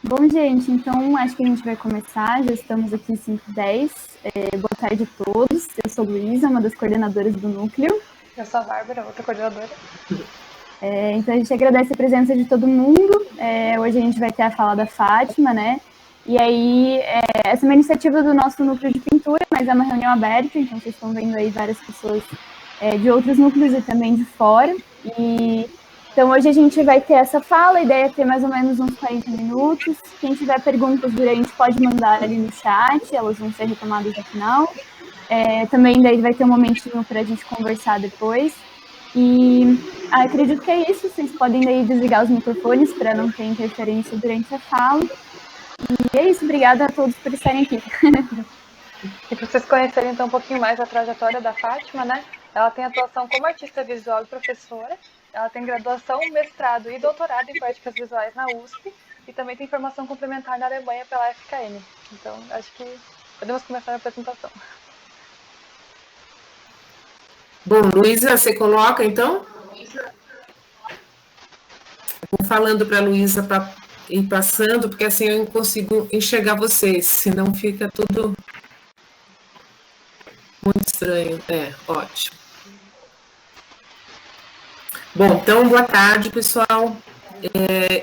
Bom, gente, então acho que a gente vai começar, já estamos aqui 5h10. Boa tarde a todos. Eu sou Luísa, uma das coordenadoras do núcleo. Eu sou a Bárbara, outra coordenadora. Então a gente agradece a presença de todo mundo. Hoje a gente vai ter a fala da Fátima, né? E aí, essa é uma iniciativa do nosso núcleo de pintura, mas é uma reunião aberta, então vocês estão vendo aí várias pessoas de outros núcleos e também de fora. Então, hoje a gente vai ter essa fala, a ideia é ter mais ou menos uns 40 minutos. Quem tiver perguntas durante pode mandar ali no chat, elas vão ser retomadas no final. Também daí vai ter um momentinho para a gente conversar depois. E acredito que é isso, vocês podem daí desligar os microfones para não ter interferência durante a fala. E é isso, obrigada a todos por estarem aqui. E para vocês conhecerem então um pouquinho mais a trajetória da Fátima, né? Ela tem atuação como artista visual e professora. Ela tem graduação, mestrado e doutorado em poéticas visuais na USP e também tem formação complementar na Alemanha pela FKM. Então, acho que podemos começar a apresentação. Bom, Luísa, você coloca então? Vou falando para a Luísa para ir passando, porque assim eu consigo enxergar vocês, senão fica tudo muito estranho. Ótimo. Bom, então, boa tarde, pessoal.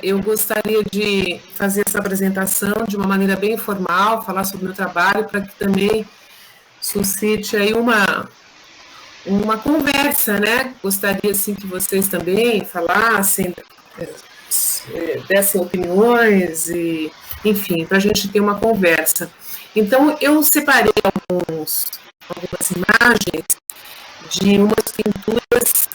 Eu gostaria de fazer essa apresentação de uma maneira bem informal, falar sobre o meu trabalho, para que também suscite aí uma conversa, né? Gostaria, assim, que vocês também falassem, dessem opiniões, e, enfim, para a gente ter uma conversa. Então, eu separei algumas imagens de umas pinturas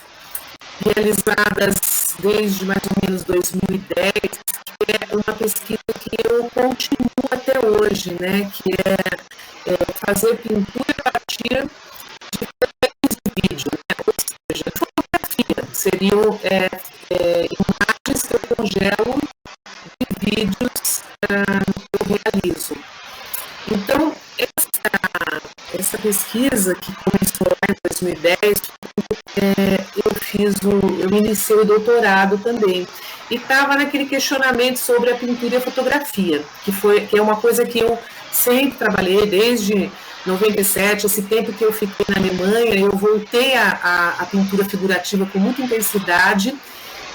realizadas desde mais ou menos 2010, que é uma pesquisa que eu continuo até hoje, né? Que é fazer pintura a partir de vídeo, né? Ou seja, fotografia, seriam imagens que eu congelo de vídeos que eu realizo. Então, essa pesquisa que começou lá em 2010, eu iniciei o doutorado também, e estava naquele questionamento sobre a pintura e a fotografia, que é uma coisa que eu sempre trabalhei desde 97, esse tempo que eu fiquei na Alemanha, eu voltei à pintura figurativa com muita intensidade,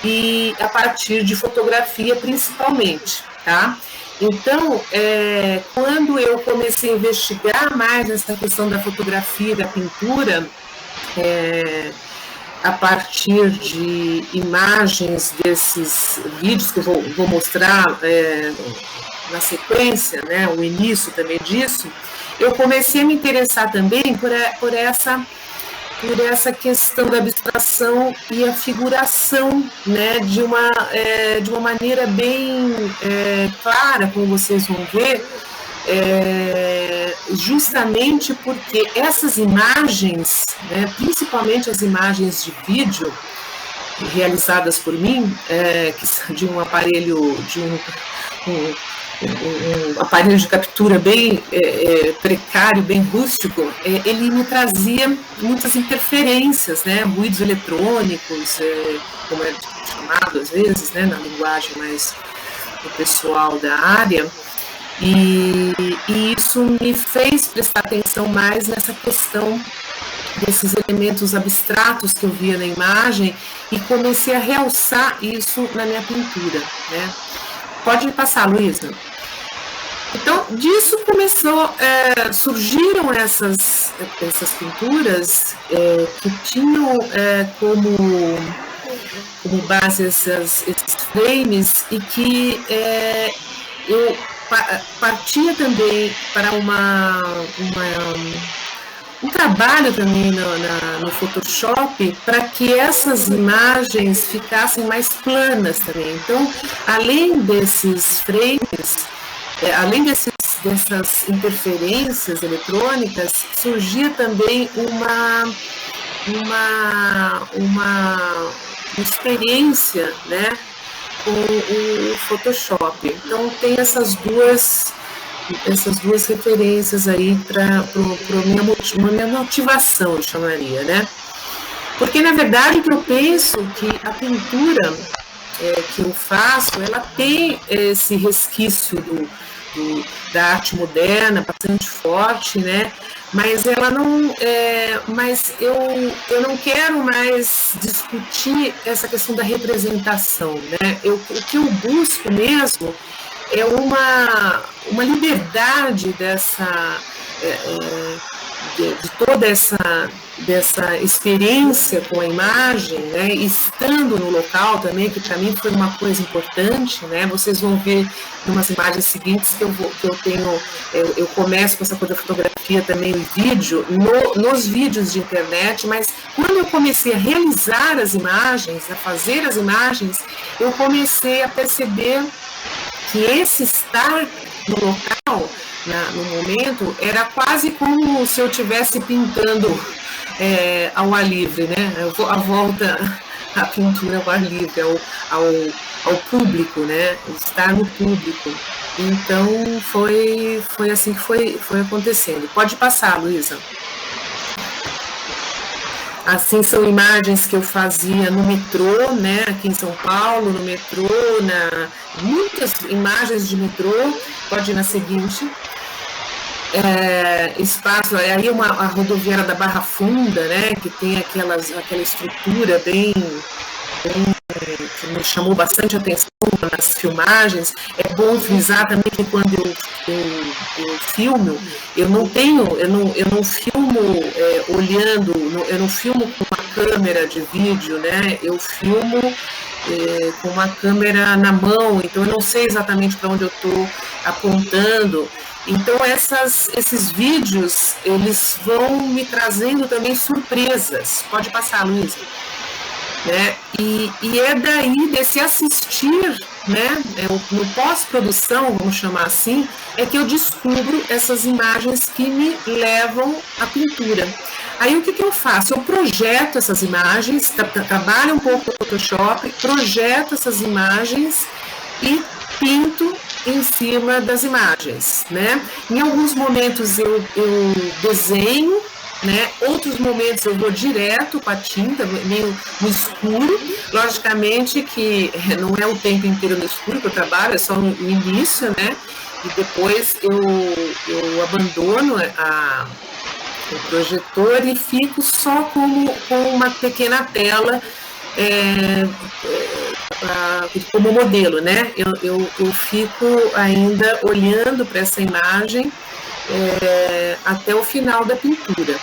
e a partir de fotografia principalmente, tá? Então, quando eu comecei a investigar mais essa questão da fotografia e da pintura, a partir de imagens desses vídeos que eu vou mostrar na sequência, né, o início também disso, eu comecei a me interessar também por essa questão da abstração e a figuração, né, de uma maneira bem clara, como vocês vão ver, justamente porque essas imagens, né, principalmente as imagens de vídeo realizadas por mim, que são de um aparelho, um aparelho de captura bem precário, bem rústico, ele me trazia muitas interferências, né, ruídos eletrônicos, como é chamado às vezes, né, na linguagem mais do pessoal da área, e isso me fez prestar atenção mais nessa questão desses elementos abstratos que eu via na imagem e comecei a realçar isso na minha pintura, né. Pode passar, Luísa. Então, disso surgiram essas pinturas que tinham como base esses frames e que eu partia também para um trabalho também no Photoshop para que essas imagens ficassem mais planas também. Então, além desses frames, além dessas interferências eletrônicas, surgia também uma experiência, né, com o Photoshop. Então, tem essas duas referências aí para minha motivação, eu chamaria, né? Porque, na verdade, o que eu penso que a pintura que eu faço, ela tem esse resquício da arte moderna, bastante forte, né? Mas ela não, mas eu não quero mais discutir essa questão da representação, né? O que eu busco mesmo é uma liberdade de toda dessa experiência com a imagem, né, estando no local também, que para mim foi uma coisa importante, né, vocês vão ver em umas imagens seguintes eu começo com essa coisa da fotografia também e vídeo, nos vídeos de internet, mas quando eu comecei a realizar as imagens, a fazer as imagens, eu comecei a perceber que esse estar no local, no momento, era quase como se eu estivesse pintando ao ar livre, né? A volta à pintura ao ar livre, ao público, né? Estar no público. Então, foi assim que foi acontecendo. Pode passar, Luísa. Assim, são imagens que eu fazia no metrô, né, aqui em São Paulo, no metrô, muitas imagens de metrô. Pode ir na seguinte. Espaço, aí a rodoviária da Barra Funda, né, que tem aquela estrutura bem que me chamou bastante atenção nas filmagens. É bom frisar também que quando eu filmo, eu não filmo olhando, eu não filmo com uma câmera de vídeo, né? Eu filmo com uma câmera na mão, então eu não sei exatamente para onde eu estou apontando. Então esses vídeos, eles vão me trazendo também surpresas. Pode passar, Luísa. Né? E é daí, desse assistir, né? No pós-produção, vamos chamar assim, é que eu descubro essas imagens que me levam à pintura. Aí o que eu faço? Eu projeto essas imagens, trabalho um pouco no Photoshop, projeto essas imagens e pinto em cima das imagens, né? Em alguns momentos eu desenho, né? Outros momentos eu vou direto com a tinta, meio no escuro. Logicamente que não é o tempo inteiro no escuro que eu trabalho, é só no início, né? E depois eu abandono o projetor e fico só com uma pequena tela como modelo, né? Eu fico ainda olhando para essa imagem até o final da pintura.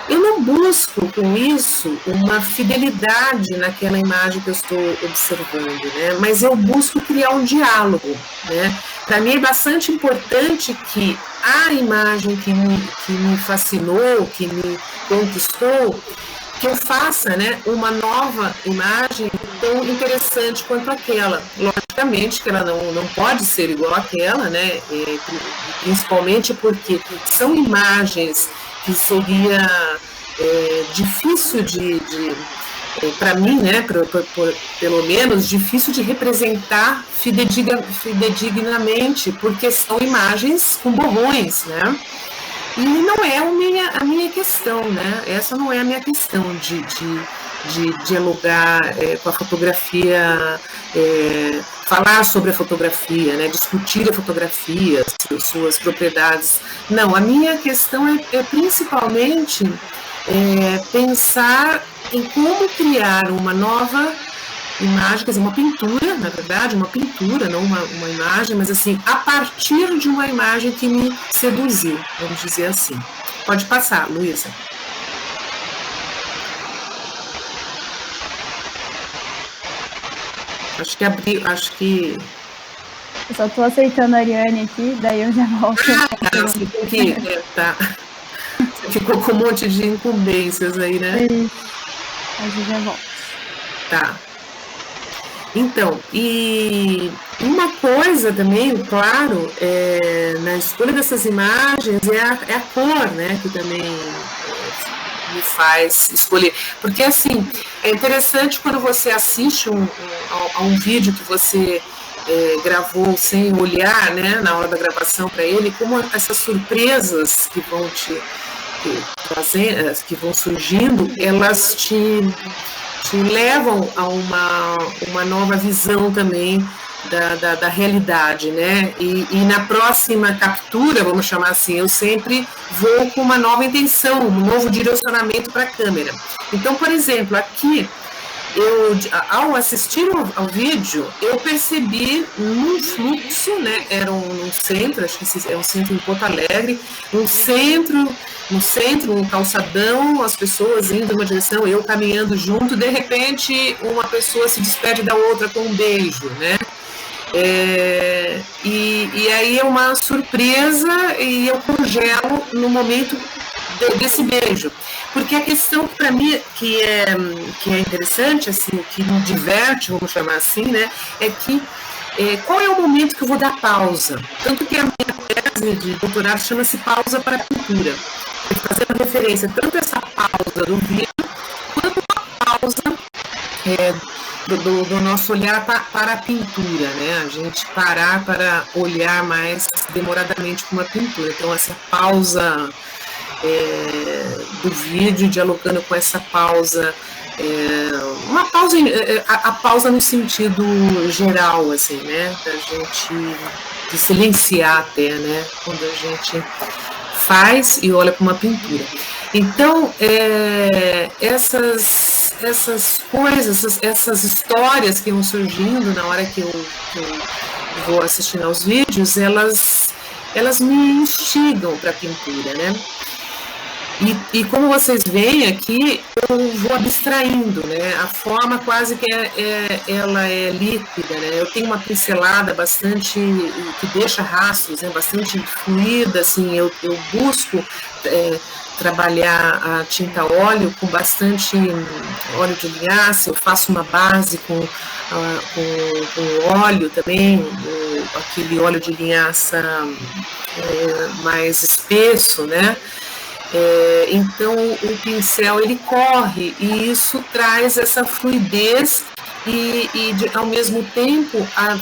Eu não busco com isso uma fidelidade naquela imagem que eu estou observando, né? Mas eu busco criar um diálogo, né? Para mim é bastante importante que a imagem que me fascinou, que me conquistou, que eu faça, né, uma nova imagem tão interessante quanto aquela. Logicamente que ela não pode ser igual àquela, né, principalmente porque são imagens que seria difícil para mim, né, pelo menos, difícil de representar fidedignamente, porque são imagens com borrões, né? E não é a minha questão, né? Essa não é a minha questão de dialogar com a fotografia, falar sobre a fotografia, né? Discutir a fotografia, suas propriedades. Não, a minha questão é principalmente pensar em como criar uma nova imagem, quer dizer, uma pintura, na verdade, uma pintura, não uma imagem, mas assim, a partir de uma imagem que me seduziu, vamos dizer assim. Pode passar, Luísa. Acho que... Eu só estou aceitando a Ariane aqui, daí eu já volto. Você tem que... tá. Você ficou com um monte de incumbências aí, né? Aí eu já volto. Tá. Então, e uma coisa também, claro, na escolha dessas imagens é a cor, né, que também me faz escolher. Porque, assim, é interessante quando você assiste a um vídeo que você gravou sem olhar, né, na hora da gravação para ele, como essas surpresas que vão te trazendo, que vão surgindo, elas te te levam a uma nova visão também da realidade, né? E na próxima captura, vamos chamar assim, eu sempre vou com uma nova intenção, um novo direcionamento para a câmera. Então, por exemplo, aqui, ao assistir ao vídeo, eu percebi um fluxo, né? Era um centro, acho que é um centro em Porto Alegre, no centro, um calçadão, as pessoas indo em uma direção, eu caminhando junto, de repente uma pessoa se despede da outra com um beijo, né? E aí é uma surpresa e eu congelo no momento desse beijo. Porque a questão para mim que é interessante, assim, o que me diverte, vamos chamar assim, né, é que qual é o momento que eu vou dar pausa? Tanto que a minha tese de doutorado chama-se Pausa para a Pintura. Fazendo referência tanto a essa pausa do vídeo, quanto a pausa do nosso olhar para a pintura, né? A gente parar para olhar mais demoradamente para uma pintura. Então, essa pausa do vídeo, dialogando com essa pausa, uma pausa, a pausa no sentido geral, assim, né? Da gente de silenciar até, né? Quando a gente faz e olha para uma pintura. Então, essas coisas, essas histórias que vão surgindo na hora que eu vou assistindo aos vídeos, elas me instigam para a pintura, né? E como vocês veem aqui, eu vou abstraindo, né? A forma quase que ela é líquida, né? Eu tenho uma pincelada bastante, que deixa rastros, né? Bastante fluida, assim, eu busco trabalhar a tinta óleo com bastante óleo de linhaça, eu faço uma base com óleo também, aquele óleo de linhaça mais espesso, né? Então o pincel ele corre e isso traz essa fluidez e ao mesmo tempo a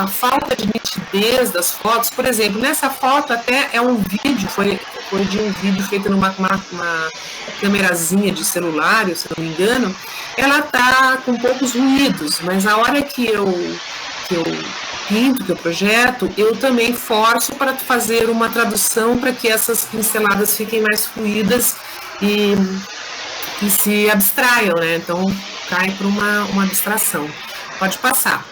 falta de nitidez das fotos. Por exemplo, nessa foto até é um vídeo, foi de um vídeo feito numa câmerazinha de celular, se não me engano, ela tá com poucos ruídos, mas a hora que eu pinto, que eu projeto, eu também forço para fazer uma tradução para que essas pinceladas fiquem mais fluidas e se abstraiam, né? Então, cai para uma abstração. Pode passar.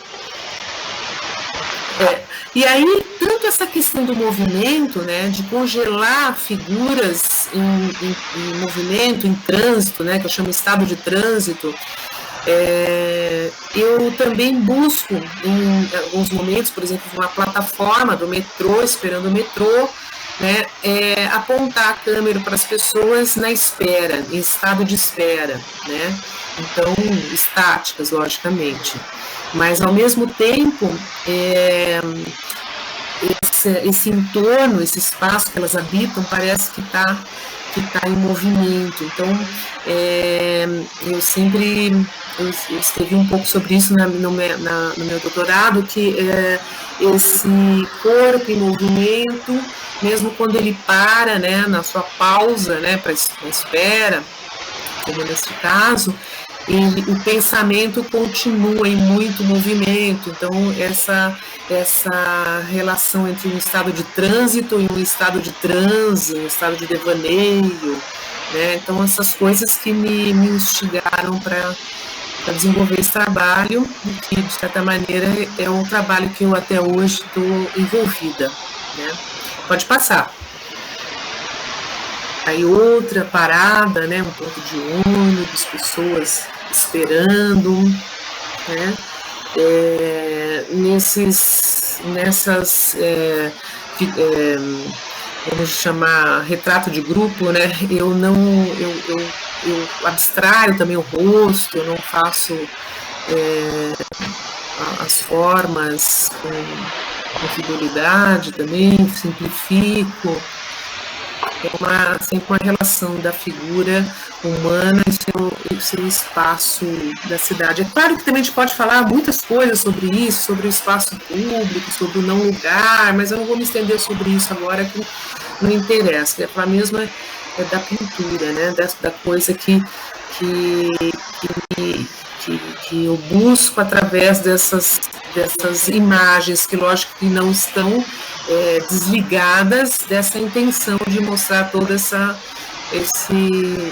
E aí, tanto essa questão do movimento, né, de congelar figuras em movimento, em trânsito, né, que eu chamo estado de trânsito, eu também busco, em alguns momentos, por exemplo, uma plataforma do metrô, esperando o metrô, né, apontar a câmera para as pessoas na espera, em estado de espera, né, então, estáticas, logicamente, mas ao mesmo tempo, esse entorno, esse espaço que elas habitam, parece que está em movimento. Então, eu escrevi um pouco sobre isso no meu doutorado, que esse corpo em movimento, mesmo quando ele para, né, na sua pausa, né, para espera, como nesse caso, o pensamento continua em muito movimento. Então, essa relação entre um estado de trânsito e um estado de transe, um estado de devaneio, né? Então, essas coisas que me instigaram para desenvolver esse trabalho, que, de certa maneira, é um trabalho que eu até hoje estou envolvida, né? Pode passar. Aí outra parada, né, um ponto de ônibus, pessoas esperando, né, vamos chamar retrato de grupo, né, eu abstraio também o rosto, eu não faço as formas com fidelidade também, simplifico. Sempre uma relação da figura humana e seu espaço da cidade. É claro que também a gente pode falar muitas coisas sobre isso, sobre o espaço público, sobre o não lugar, mas eu não vou me estender sobre isso agora, que não interessa. A falar mesmo da pintura, né? Da coisa que que eu busco através dessas imagens que, lógico, que não estão desligadas dessa intenção de mostrar todo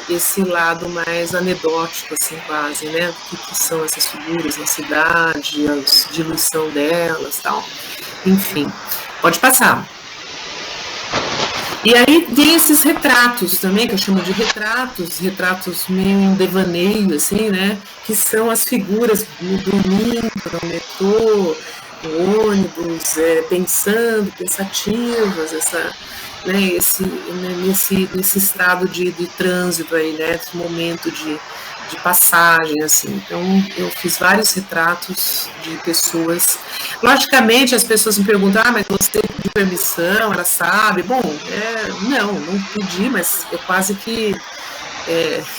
esse lado mais anedótico, assim, quase, né? O que são essas figuras na cidade, a diluição delas e tal. Enfim, pode passar. E aí tem esses retratos também, que eu chamo de retratos meio em devaneio, assim, né? Que são as figuras dormindo no metrô, no ônibus, pensando, pensativas, né, nesse estado de trânsito aí, né? Esse momento de passagem, assim. Então, eu fiz vários retratos de pessoas. Logicamente, as pessoas me perguntam, mas você pediu permissão, ela sabe? Bom, não pedi, mas é quase que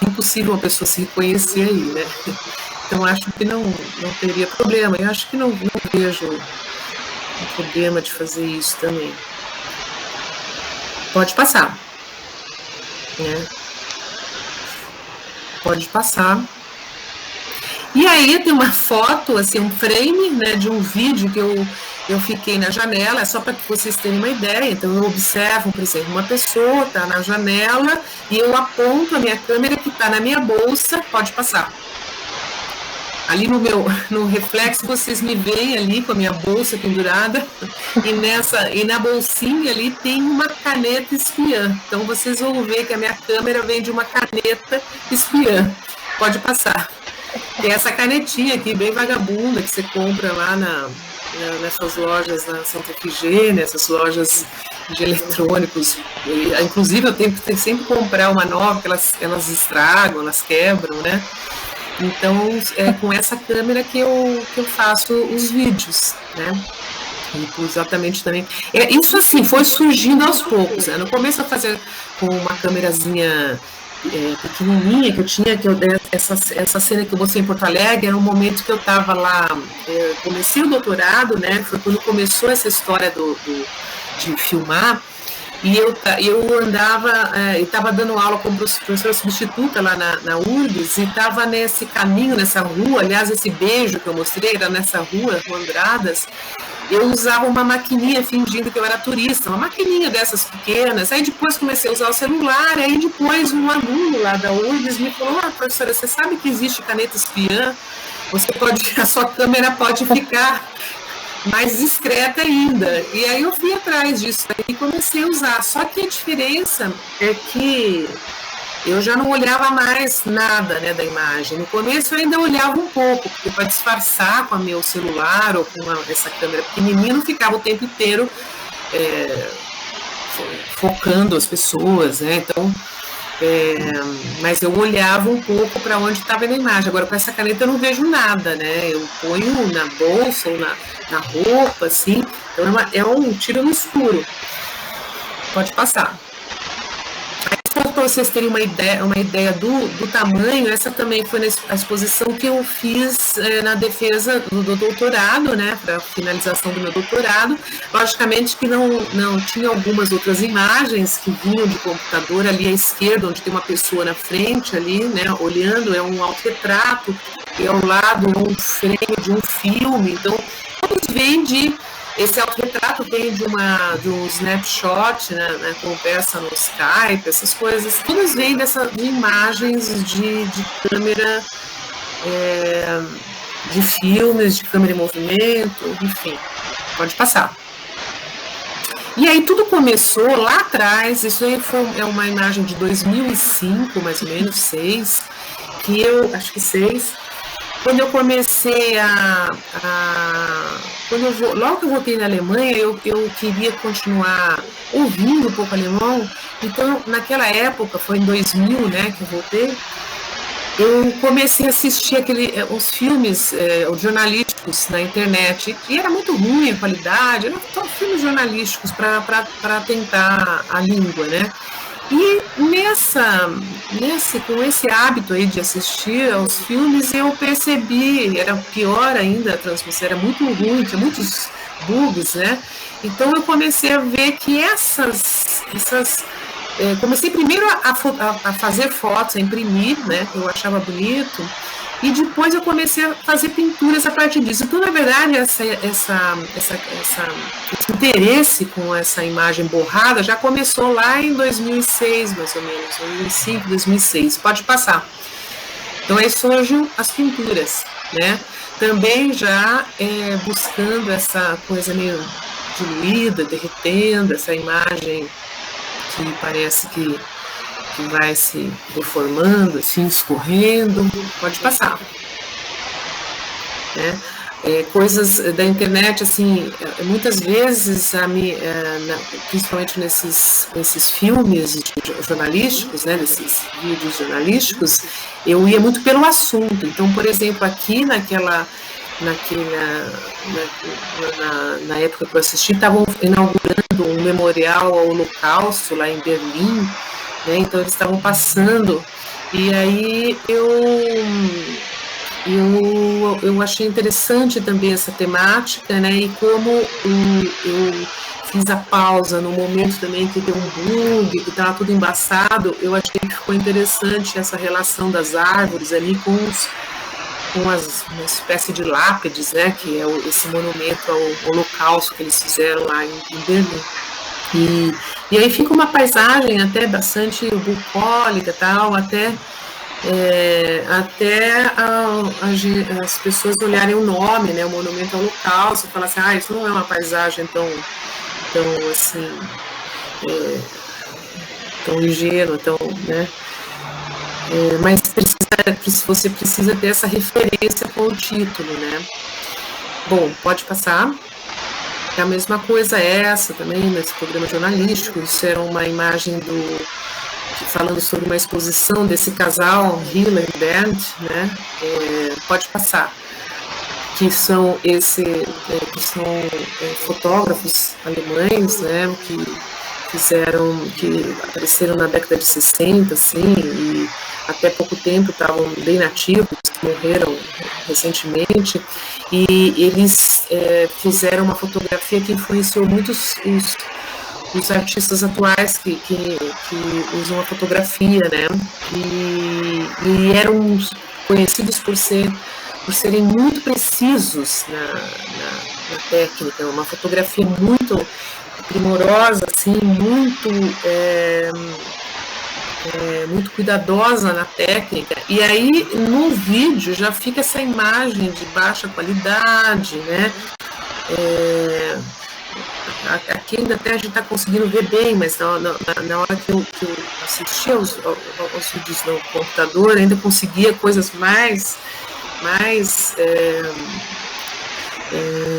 impossível uma pessoa se reconhecer aí, né? Então, acho que não teria problema. Eu acho que não vejo um problema de fazer isso também. Pode passar, né? Pode passar. E aí tem uma foto, assim, um frame, né, de um vídeo que eu fiquei na janela, é só para que vocês tenham uma ideia. Então eu observo, por exemplo, uma pessoa está na janela e eu aponto a minha câmera que está na minha bolsa, pode passar. Ali no reflexo vocês me veem ali com a minha bolsa pendurada e na bolsinha ali tem uma caneta espiã. Então vocês vão ver que a minha câmera vem de uma caneta espiã. Pode passar. Tem essa canetinha aqui, bem vagabunda, que você compra lá nessas lojas na Santa Efigênia, nessas lojas de eletrônicos. Inclusive eu tenho que sempre comprar uma nova, porque elas estragam, elas quebram, né? Então, é com essa câmera que eu faço os vídeos, né? E exatamente também. Isso, assim, foi surgindo aos poucos, né? No começo eu fazia com uma câmerazinha pequenininha que eu tinha, essa cena que eu mostrei em Porto Alegre, era um momento que eu estava lá, comecei o doutorado, né? Foi quando começou essa história de filmar. E eu estava dando aula como professora substituta lá na URGS, e estava nesse caminho, nessa rua, aliás, esse beijo que eu mostrei era nessa rua Andradas. Eu usava uma maquininha fingindo que eu era turista, uma maquininha dessas pequenas. Aí depois comecei a usar o celular, aí depois um aluno lá da URGS me falou, professora, você sabe que existe caneta espiã? A sua câmera pode ficar mais discreta ainda. E aí eu fui atrás disso e comecei a usar. Só que a diferença é que eu já não olhava mais nada, né, da imagem. No começo eu ainda olhava um pouco, porque para disfarçar com o meu celular ou com essa câmera pequenininha, não ficava o tempo inteiro focando as pessoas, né? Então, mas eu olhava um pouco para onde estava na imagem. Agora, com essa caneta eu não vejo nada, né? Eu ponho na bolsa ou na roupa, assim. Então, é um tiro no escuro. Pode passar. Para vocês terem uma ideia do tamanho, essa também foi a exposição que eu fiz na defesa do doutorado, né, para a finalização do meu doutorado. Logicamente que não tinha algumas outras imagens que vinham de computador ali à esquerda, onde tem uma pessoa na frente ali, né, olhando, é um autorretrato, e ao lado é um frame de um filme. Então, todos vêm esse autorretrato vem de um snapshot, né, conversa no Skype, essas coisas, todas vêm de imagens de câmera, de filmes, de câmera em movimento, enfim, pode passar. E aí tudo começou lá atrás, isso aí é uma imagem de 2005, mais ou menos, 6, acho que 6, quando eu comecei logo que eu voltei na Alemanha, eu queria continuar ouvindo um pouco alemão. Então, naquela época, foi em 2000, né, que eu voltei, eu comecei a assistir os filmes jornalísticos na internet, e era muito ruim a qualidade, eram só filmes jornalísticos para tentar a língua, né? E com esse hábito aí de assistir aos filmes, eu percebi, era pior ainda, a transmissão era muito ruim, tinha muitos bugs, né? Então eu comecei a ver que essas comecei primeiro a fazer fotos, a imprimir, né? Eu achava bonito. E depois eu comecei a fazer pinturas a partir disso. Então, na verdade, esse interesse com essa imagem borrada já começou lá em 2006, mais ou menos, 2005, 2006. Pode passar. Então, aí surgem as pinturas, né? Também já buscando essa coisa meio diluída, derretendo, essa imagem que parece que vai se deformando, assim, escorrendo. Pode passar. Né? Coisas da internet, assim, muitas vezes, principalmente nesses filmes jornalísticos, né, nesses vídeos jornalísticos, eu ia muito pelo assunto. Então, por exemplo, aqui na época que eu assisti, estavam inaugurando um memorial ao Holocausto lá em Berlim, né? Então eles estavam passando, e aí eu achei interessante também essa temática, né? E como eu fiz a pausa no momento também que deu um bug, que estava tudo embaçado, eu achei que ficou interessante essa relação das árvores ali com uma espécie de lápides, né? Que é esse monumento ao Holocausto que eles fizeram lá em Berlim. E aí fica uma paisagem até bastante bucólica, tal, até as pessoas olharem o nome, né, o monumento ao Holocausto, e falar assim, isso não é uma paisagem tão assim, tão ingênua, tão, né, mas você precisa ter essa referência com o título, né. Bom, pode passar. A mesma coisa essa também, nesse programa jornalístico, isso era uma imagem falando sobre uma exposição desse casal, Hiller e Bernd, né? Pode passar, que são fotógrafos alemães, né? Que apareceram na década de 60, assim, e até pouco tempo estavam bem nativos, morreram recentemente, e eles fizeram uma fotografia que influenciou muitos os artistas atuais que usam a fotografia, né? E eram conhecidos por serem muito precisos na técnica, uma fotografia muito primorosa, assim, muito cuidadosa na técnica, e aí no vídeo já fica essa imagem de baixa qualidade, né? Aqui ainda até a gente está conseguindo ver bem, mas na hora que eu assistia aos vídeos no computador, ainda conseguia coisas mais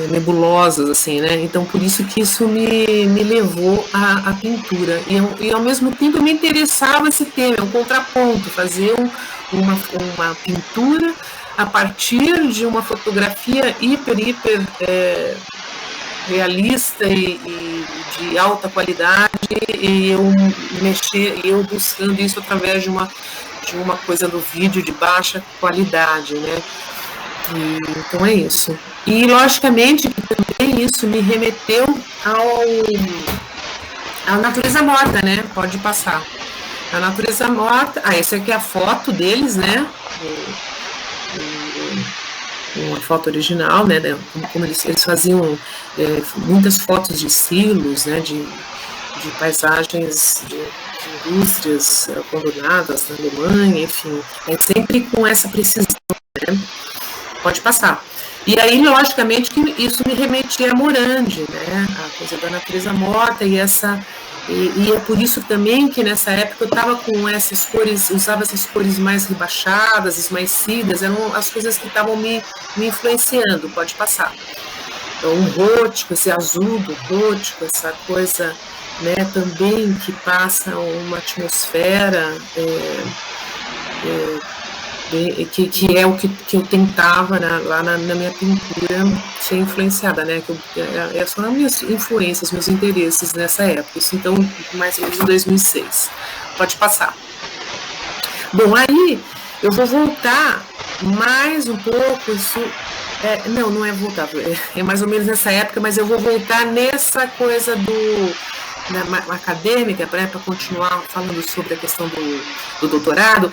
nebulosas, assim, né? Então, por isso que isso me levou à pintura. E, ao mesmo tempo, me interessava esse tema, um contraponto, fazer uma pintura a partir de uma fotografia hiper realista e de alta qualidade, e eu buscando isso através de uma coisa do vídeo de baixa qualidade, né? Então é isso. E, logicamente, também isso me remeteu à natureza morta, né? Pode passar. A natureza morta... essa aqui é a foto deles, né? Uma foto original, né? Como eles faziam muitas fotos de silos, né? De paisagens de indústrias abandonadas na Alemanha, enfim. Sempre com essa precisão, né? Pode passar. E aí, logicamente, que isso me remetia a Morandi, né? A coisa da natureza morta e é por isso também que nessa época eu estava com essas cores, usava essas cores mais rebaixadas, esmaecidas, eram as coisas que estavam me influenciando. Pode passar. Então, um rótico, esse azul do rótico, essa coisa, né, também que passa uma atmosfera que é o que eu tentava lá na minha pintura ser influenciada, né? Essas foram as minhas influências, meus interesses nessa época. Isso, então, mais ou menos em 2006. Pode passar. Bom, aí eu vou voltar mais um pouco, não é voltar, é mais ou menos nessa época, mas eu vou voltar nessa coisa acadêmica, para continuar falando sobre a questão do doutorado,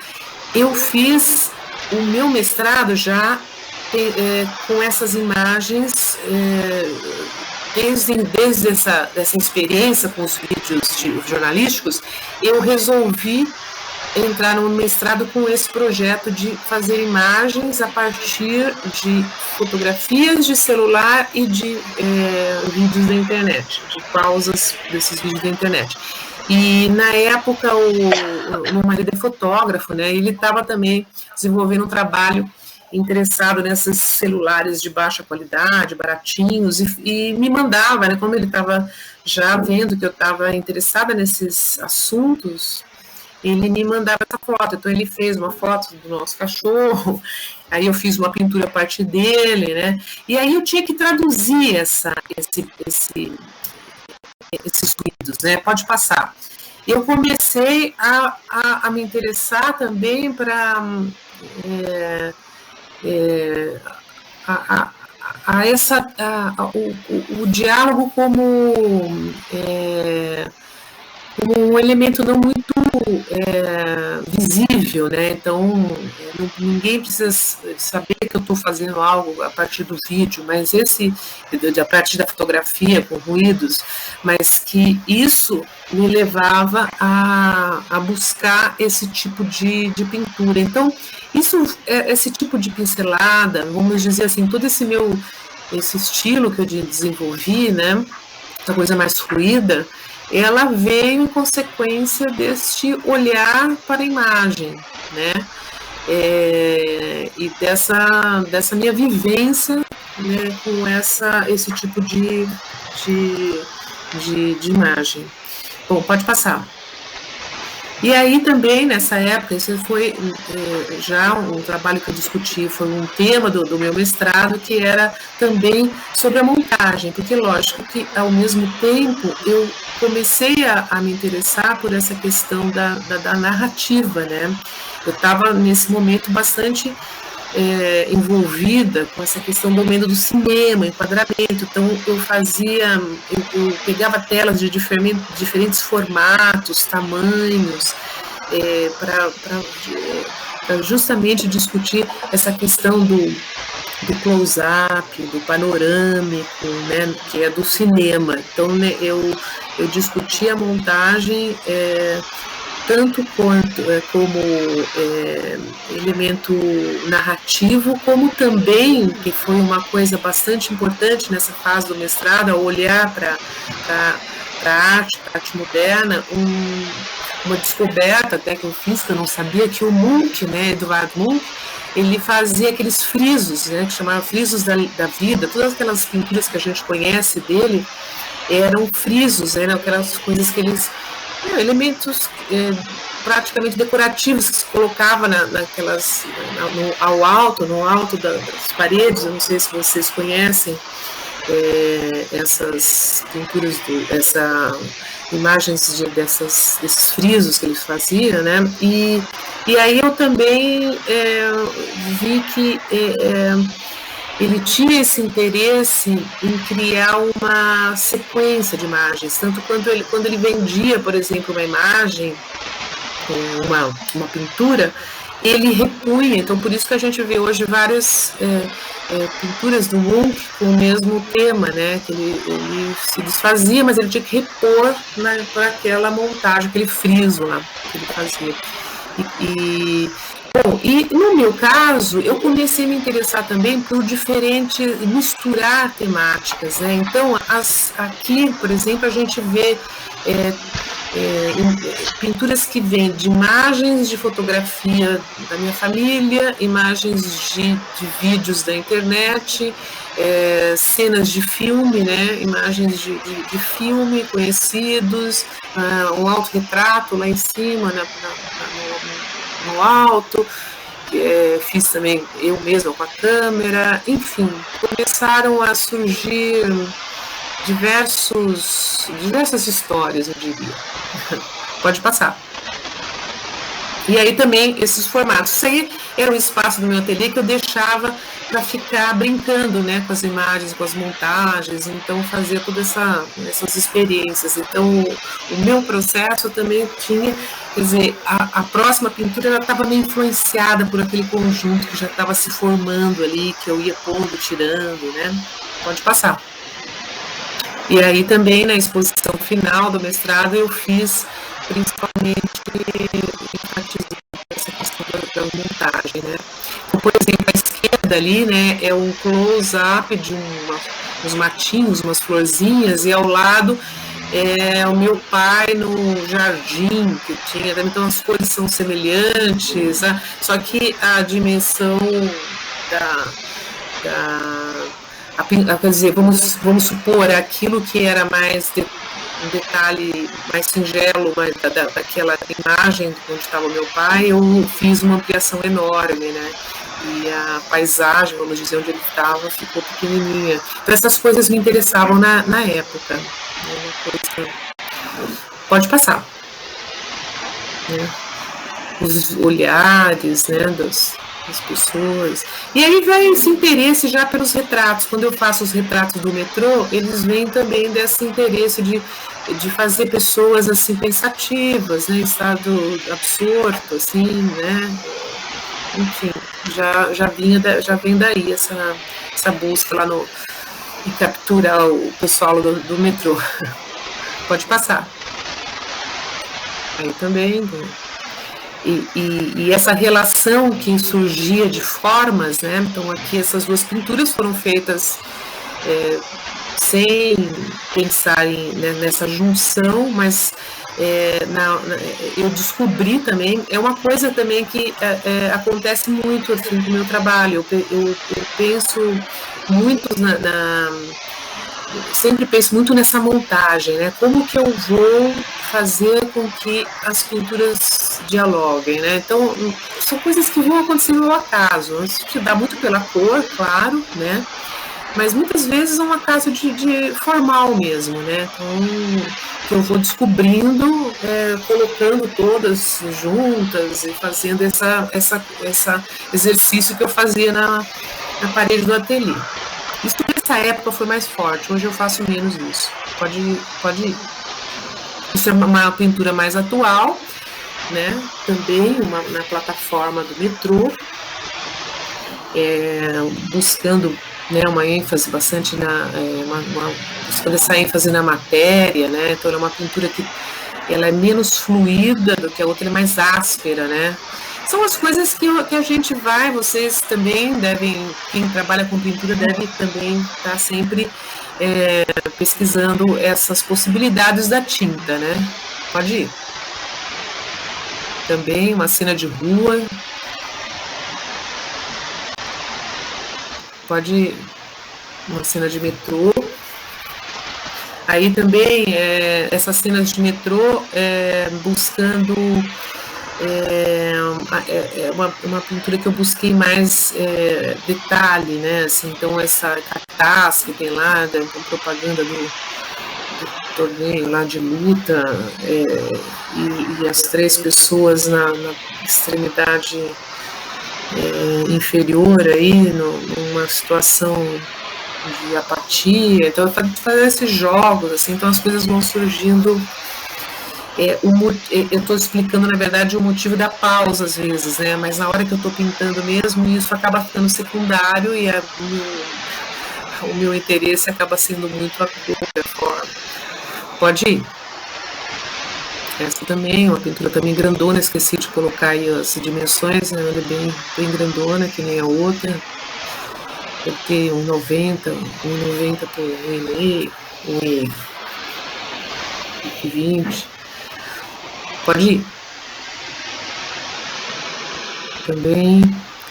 eu fiz o meu mestrado já com essas imagens, desde dessa experiência com os vídeos jornalísticos, eu resolvi entrar no mestrado com esse projeto de fazer imagens a partir de fotografias de celular e de vídeos da internet, de pausas desses vídeos da internet. E na época o meu marido é fotógrafo, né? Ele estava também desenvolvendo um trabalho interessado nesses celulares de baixa qualidade, baratinhos, e me mandava, né? Como ele estava já vendo que eu estava interessada nesses assuntos, ele me mandava essa foto. Então ele fez uma foto do nosso cachorro, aí eu fiz uma pintura a partir dele, né? E aí eu tinha que traduzir esses ruídos, né? Pode passar. Eu comecei a me interessar também para o diálogo como um elemento não muito visível, né? Então, ninguém precisa saber que eu estou fazendo algo a partir do vídeo, mas a partir da fotografia com ruídos, mas que isso me levava a buscar esse tipo de pintura. Então, esse tipo de pincelada, vamos dizer assim, todo esse estilo que eu desenvolvi, né? Essa coisa mais fluida, ela veio em consequência deste olhar para a imagem, né? E dessa minha vivência, né, com esse tipo de imagem. Bom, pode passar. E aí também, nessa época, isso foi já um trabalho que eu discuti, foi um tema do meu mestrado, que era também sobre a montagem, porque lógico que ao mesmo tempo eu comecei a me interessar por essa questão da narrativa, né? Eu estava nesse momento bastante envolvida com essa questão do meio do cinema, enquadramento. Então eu pegava telas de diferentes formatos, tamanhos, para justamente discutir essa questão do close-up, do panorâmico, né, que é do cinema. Então, né, eu discuti a montagem tanto como elemento narrativo, como também, que foi uma coisa bastante importante nessa fase do mestrado, ao olhar para a arte moderna, uma descoberta até que eu fiz, que eu não sabia, que o Munch, né, Eduard Munch, ele fazia aqueles frisos, né, que chamavam frisos da vida. Todas aquelas pinturas que a gente conhece dele eram frisos, eram aquelas coisas que elementos praticamente decorativos que se colocava no alto das paredes. Eu não sei se vocês conhecem essas pinturas, imagens desses frisos que eles faziam, né? E aí eu também vi que ele tinha esse interesse em criar uma sequência de imagens, tanto quando ele vendia, por exemplo, uma imagem, uma pintura, ele repunha. Então, por isso que a gente vê hoje várias pinturas do Munch com o mesmo tema, né? Que ele se desfazia, mas ele tinha que repor para aquela montagem, aquele friso lá que ele fazia. Bom, e no meu caso, eu comecei a me interessar também por misturar temáticas, né? Então, aqui, por exemplo, a gente vê pinturas que vêm de imagens de fotografia da minha família, imagens de vídeos da internet, cenas de filme, né? Imagens de filme conhecidos, um autorretrato lá em cima, no alto, fiz também eu mesma com a câmera. Enfim, começaram a surgir diversas histórias, eu diria. Pode passar. E aí também esses formatos. Isso aí era um espaço do meu ateliê que eu deixava para ficar brincando, né, com as imagens, com as montagens, então fazia todas essas experiências. Então o meu processo também tinha, quer dizer, a próxima pintura ela estava meio influenciada por aquele conjunto que já estava se formando ali, que eu ia pondo, tirando, né? Pode passar. E aí também na exposição final do mestrado eu fiz principalmente essa questão da montagem, né? Então, por exemplo, a esquerda ali, né, é um close-up de uns matinhos, umas florzinhas, e ao lado é o meu pai no jardim, que tinha, então as cores são semelhantes, né? Só que a dimensão quer dizer, vamos supor, aquilo que era mais um detalhe mais singelo daquela imagem onde estava o meu pai, eu fiz uma ampliação enorme, né? E a paisagem, vamos dizer, onde ele estava, ficou pequenininha. Então essas coisas me interessavam na época. Pode passar. Né? Os olhares, né, das pessoas. E aí vai esse interesse já pelos retratos. Quando eu faço os retratos do metrô, eles vêm também desse interesse de fazer pessoas assim pensativas, né, em estado absorto, assim, né? Enfim, já vem daí essa busca lá e capturar o pessoal do metrô. Pode passar. Aí também. E essa relação que surgia de formas, né? Então aqui essas duas pinturas foram feitas sem pensar nessa junção, mas eu descobri também, é uma coisa também que acontece muito assim com o meu trabalho, eu penso muito sempre penso muito nessa montagem, né? Como que eu vou fazer com que as pinturas dialoguem, né? Então, são coisas que vão acontecendo ao acaso. Isso te dá muito pela cor, claro, né? Mas muitas vezes é um acaso de formal mesmo, né? Então, que eu vou descobrindo, colocando todas juntas e fazendo esse exercício que eu fazia na parede do ateliê. Isso nessa época foi mais forte, hoje eu faço menos isso. Pode ir. Isso é uma pintura mais atual, né? Também na plataforma do metrô, buscando, né, uma ênfase bastante buscando essa ênfase na matéria, né? Então é uma pintura que ela é menos fluida do que a outra, é mais áspera, né? São as coisas que a gente vocês também devem, quem trabalha com pintura deve também estar sempre pesquisando essas possibilidades da tinta, né? Pode ir. Também uma cena de rua. Pode ir. Uma cena de metrô. Aí também essas cenas de metrô buscando uma pintura que eu busquei mais detalhe, né? Assim, então essa cartaz que tem lá, da propaganda do torneio lá de luta, e as três pessoas na extremidade inferior aí, numa situação de apatia. Então eu fazer esses jogos, assim, então as coisas vão surgindo. Eu estou explicando, na verdade, o motivo da pausa, às vezes, né? Mas na hora que eu estou pintando mesmo, isso acaba ficando secundário e o meu interesse acaba sendo muito a cor, a forma. Pode ir. Essa também, uma pintura também grandona, esqueci de colocar aí as dimensões, né? Ela é bem grandona, que nem a outra. Deve ter 1,90 por 1,5, 1,20. Pode ir. Também.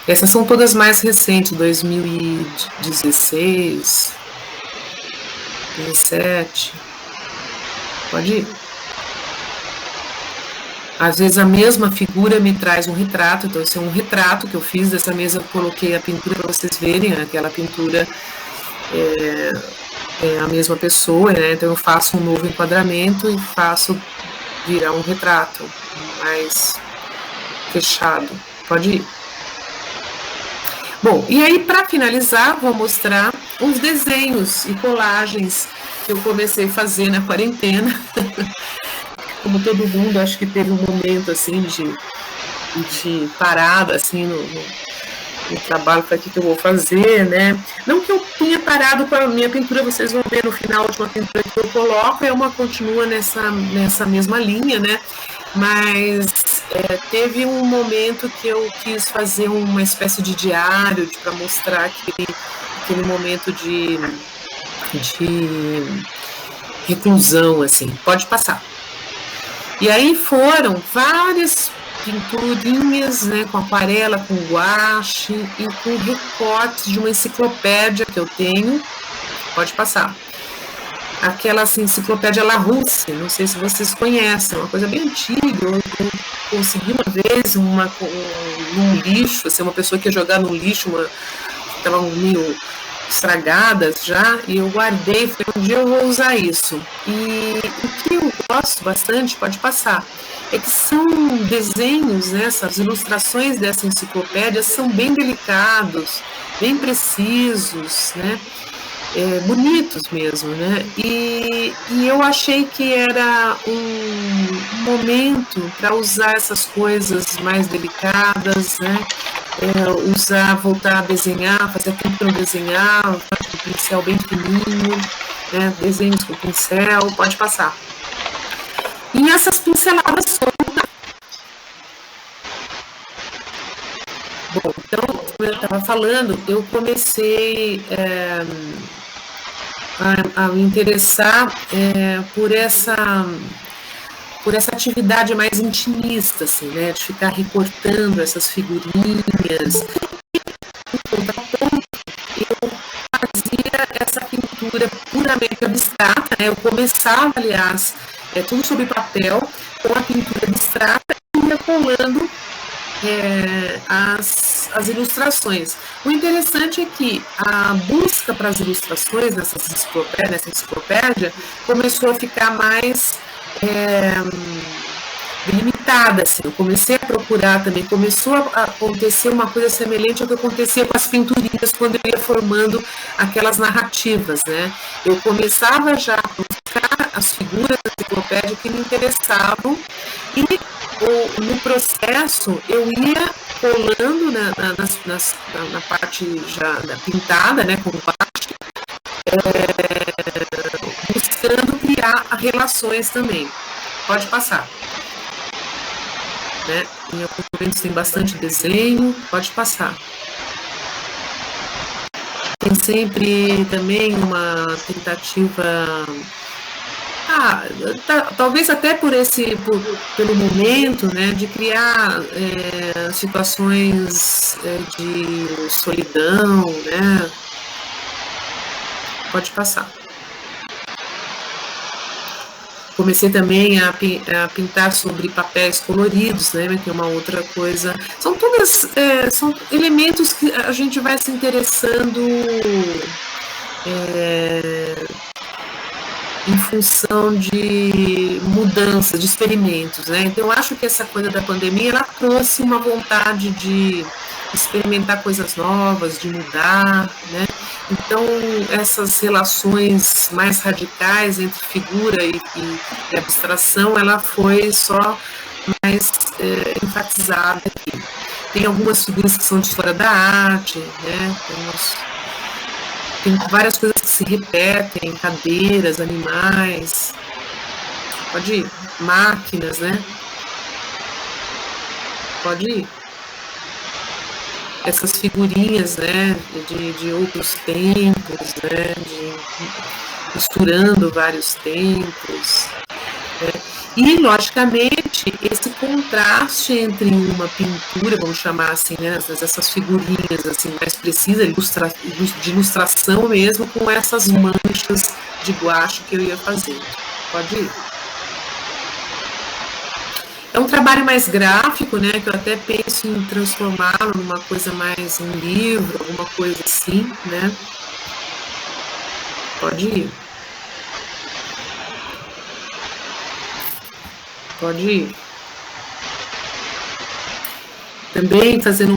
Essas são todas mais recentes, 2016, 2017. Pode ir. Às vezes a mesma figura me traz um retrato, então esse é um retrato que eu fiz dessa mesa, eu coloquei a pintura para vocês verem, aquela pintura é a mesma pessoa, né? Então eu faço um novo enquadramento e faço virar um retrato mais fechado. Pode ir. Bom, e aí para finalizar, vou mostrar os desenhos e colagens que eu comecei a fazer na quarentena. Como todo mundo, acho que teve um momento assim de parada assim no trabalho, para que eu vou fazer, né? Não que eu tenha parado com a minha pintura, vocês vão ver no final de uma pintura que eu coloco, continua nessa mesma linha, né? Mas teve um momento que eu quis fazer uma espécie de diário para mostrar aquele momento de reclusão, assim. Pode passar. E aí foram várias pinturinhas, né, com aquarela, com guache e com recortes de uma enciclopédia que eu tenho. Pode passar. Aquela assim, enciclopédia Larousse, não sei se vocês conhecem, uma coisa bem antiga. Eu consegui uma vez num lixo, assim, uma pessoa que ia jogar no lixo, estava meio estragadas já, e eu guardei, falei, um dia eu vou usar isso. E o que eu gosto bastante, pode passar, é que são desenhos, né, essas ilustrações dessa enciclopédia são bem delicados, bem precisos, né, bonitos mesmo, né, e eu achei que era um momento para usar essas coisas mais delicadas, né, voltar a desenhar, fazer aquilo para eu desenhar, com pincel bem fininho, né, desenhos com pincel, pode passar. E essas pinceladas soltas. Bom, então, como eu estava falando, eu comecei a me interessar por essa atividade mais intimista, assim, né, de ficar recortando essas figurinhas. Eu fazia essa pintura puramente abstrata, né, eu começava, aliás, tudo sobre papel, com a pintura abstrata e ia colando as ilustrações. O interessante é que a busca para as ilustrações nessa enciclopédia começou a ficar mais limitada, assim. Eu comecei a procurar também, começou a acontecer uma coisa semelhante ao que acontecia com as pinturinhas quando eu ia formando aquelas narrativas, né? Eu começava já a buscar as figuras da enciclopédia que me interessavam e no processo eu ia colando na parte já pintada, né, com guache, buscando criar relações também. Pode passar. Né? Em alguns momentos tem bastante desenho, pode passar. Tem sempre também uma tentativa, talvez até pelo momento, né, de criar situações de solidão, né? Pode passar. Comecei também a pintar sobre papéis coloridos, né, que é uma outra coisa. São todas, são elementos que a gente vai se interessando em função de mudança, de experimentos, né. Então, eu acho que essa coisa da pandemia, ela trouxe uma vontade de experimentar coisas novas, de mudar, né. Então, essas relações mais radicais entre figura e abstração, ela foi só mais enfatizada aqui. Tem algumas figuras que são de história da arte, né? Tem várias coisas que se repetem, cadeiras, animais, pode ir, máquinas, né? Pode ir. Essas figurinhas, né, de outros tempos, né, misturando vários tempos, né, e, logicamente, esse contraste entre uma pintura, vamos chamar assim, né, essas figurinhas assim, mais precisas, de ilustração mesmo, com essas manchas de guache que eu ia fazer. Pode ir. É um trabalho mais gráfico, né, que eu até penso em transformá-lo numa coisa mais, um livro, alguma coisa assim, né. Pode ir. Pode ir. também fazendo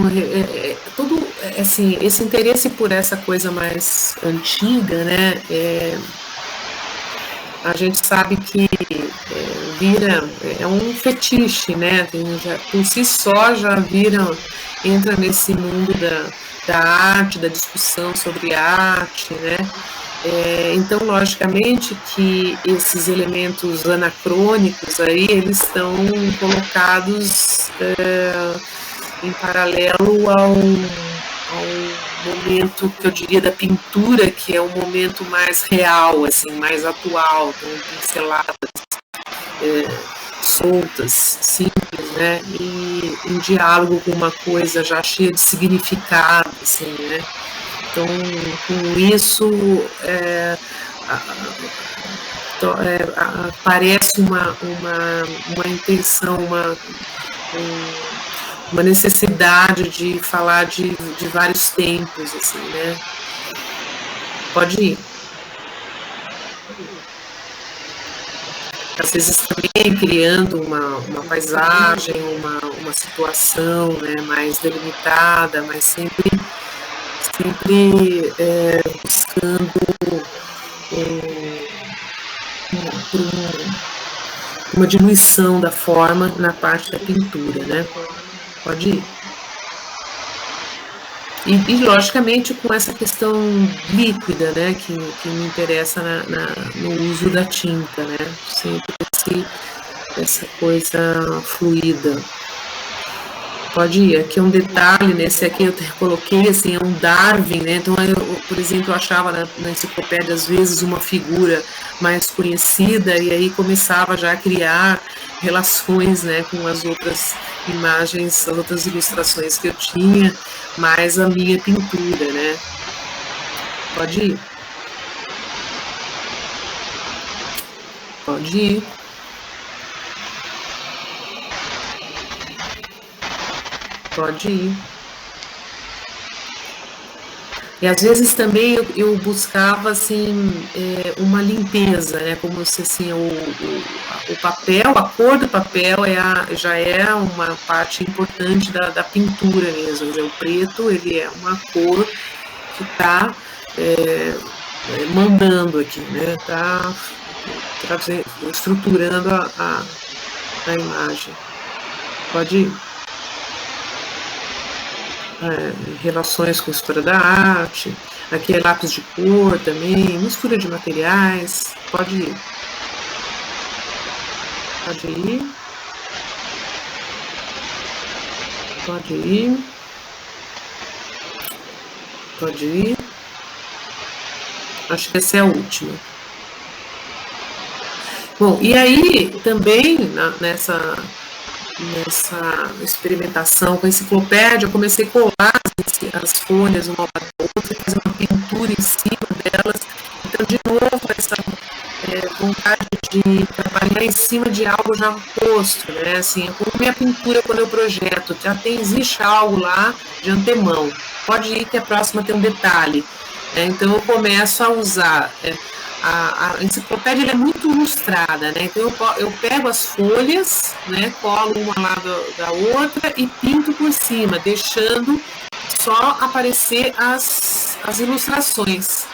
todo assim, esse interesse por essa coisa mais antiga, né? A gente sabe que vira um fetiche, né? Por si só já entra nesse mundo da arte, da discussão sobre arte, né? Então, logicamente que esses elementos anacrônicos aí, eles estão colocados em paralelo ao momento que eu diria da pintura, que é um momento mais real, assim, mais atual, com pinceladas soltas, simples, né? E em diálogo com uma coisa já cheia de significado, assim, né? Então, com isso, parece uma intenção, uma necessidade de falar de vários tempos, assim, né? Pode ir. Às vezes também criando uma paisagem, uma situação, né, mais delimitada, mas sempre buscando uma diluição da forma na parte da pintura, né? Pode ir. E logicamente, com essa questão líquida, né, que me interessa no uso da tinta, né? Sempre essa coisa fluida. Pode ir. Aqui é um detalhe, nesse aqui eu coloquei, assim, é um Darwin, né? Então, por exemplo, eu achava na enciclopédia, às vezes, uma figura mais conhecida, e aí começava já a criar relações, né, com as outras imagens, as outras ilustrações que eu tinha, mais a minha pintura, né? Pode ir. Pode ir. Pode ir. E às vezes também eu buscava, assim, uma limpeza, né? Como se, assim, o papel, a cor do papel já é uma parte importante da pintura mesmo. O preto, ele é uma cor que está mandando aqui, né? Está estruturando a imagem. Pode ir. Relações com a história da arte, aqui é lápis de cor também, mistura de materiais, pode ir. Pode ir. Pode ir. Pode ir. Acho que essa é a última. Bom, e aí também nessa experimentação com a enciclopédia, eu comecei a colar as folhas uma para outra, fazer uma pintura em cima delas. Então, de novo, essa vontade de trabalhar em cima de algo já posto, né? Assim, como minha pintura, quando eu projeto, existe algo lá de antemão. Pode ir que a próxima tem um detalhe. Então, eu começo a usar... A enciclopédia ela é muito ilustrada, né? Então eu pego as folhas, né, colo uma lá da outra e pinto por cima, deixando só aparecer as ilustrações,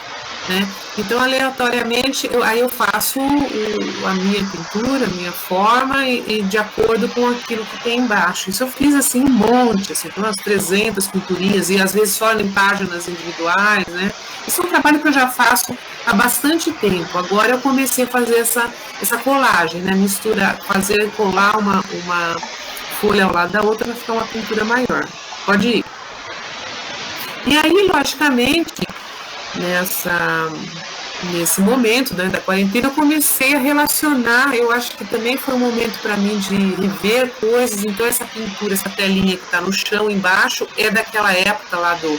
né? Então, aleatoriamente, aí eu faço a minha pintura, a minha forma, e de acordo com aquilo que tem embaixo. Isso eu fiz, assim, um monte, assim, umas 300 pinturinhas, e às vezes só em páginas individuais, né? Isso é um trabalho que eu já faço há bastante tempo. Agora eu comecei a fazer essa colagem, né? Colar uma folha ao lado da outra para ficar uma pintura maior. Pode ir. E aí, logicamente, nesse momento, né, da quarentena, eu comecei a relacionar. Eu acho que também foi um momento para mim de rever coisas. Então, essa pintura, essa telinha que está no chão embaixo, é daquela época lá de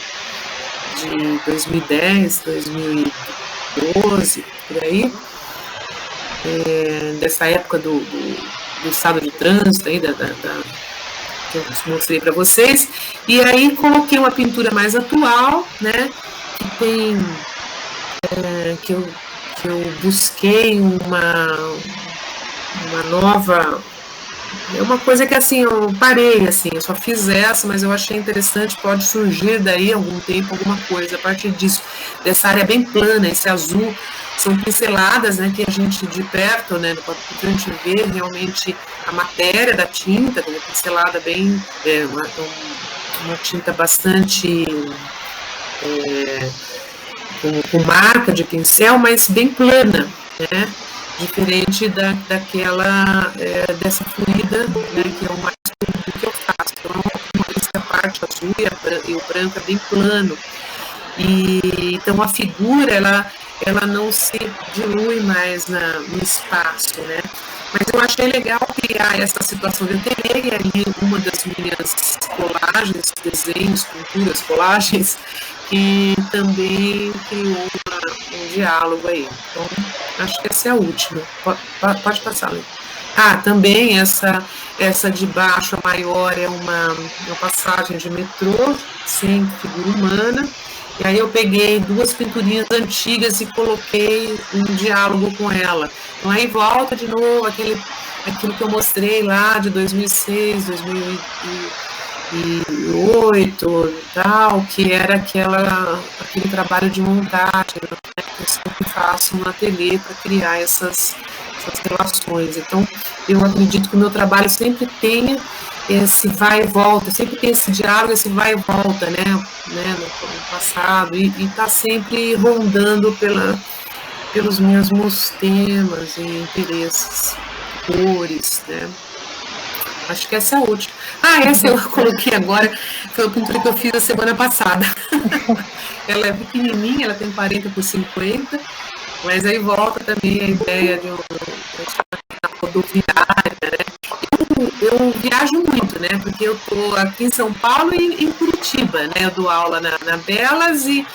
2010, 2012, por aí, dessa época do estado de trânsito aí, que eu mostrei para vocês, e aí coloquei uma pintura mais atual, né, que eu busquei uma nova É uma coisa que, assim, eu parei, assim, eu só fiz essa, mas eu achei interessante, pode surgir daí algum tempo alguma coisa a partir disso, dessa área bem plana, esse azul, são pinceladas, né, que a gente de perto, né, que a gente vê realmente a matéria da tinta, que é pincelada bem, uma tinta bastante com marca de pincel, mas bem plana, né? Diferente daquela, dessa fluida, né, que é o mais comum que eu faço. Então, essa parte azul e o branco é bem plano. Então, a figura, ela não se dilui mais no espaço, né? Mas eu achei legal criar essa situação. Eu terei ali uma das minhas colagens, desenhos, pinturas, colagens, que também criou um diálogo aí. Então, acho que essa é a última. Pode passar, Lê. Também essa de baixo, a maior, é uma passagem de metrô, sem figura humana. E aí eu peguei 2 pinturinhas antigas e coloquei um diálogo com ela. Então aí volta de novo aquilo que eu mostrei lá de 2006, 2008 e tal, que era aquele trabalho de montagem, né, que eu sempre faço no ateliê para criar essas relações. Então, eu acredito que o meu trabalho sempre tenha esse vai e volta, sempre tem esse diálogo, esse vai e volta, né no passado, e está sempre rondando pelos mesmos temas e interesses, cores, né. Acho que essa é a última. Essa eu coloquei agora, foi a pintura que eu fiz a semana passada. Ela é pequenininha, ela tem 40 por 50, mas aí volta também a ideia de uma rodoviária, né? Eu viajo muito, né? Porque eu estou aqui em São Paulo e em Curitiba, né? Eu dou aula na Belas e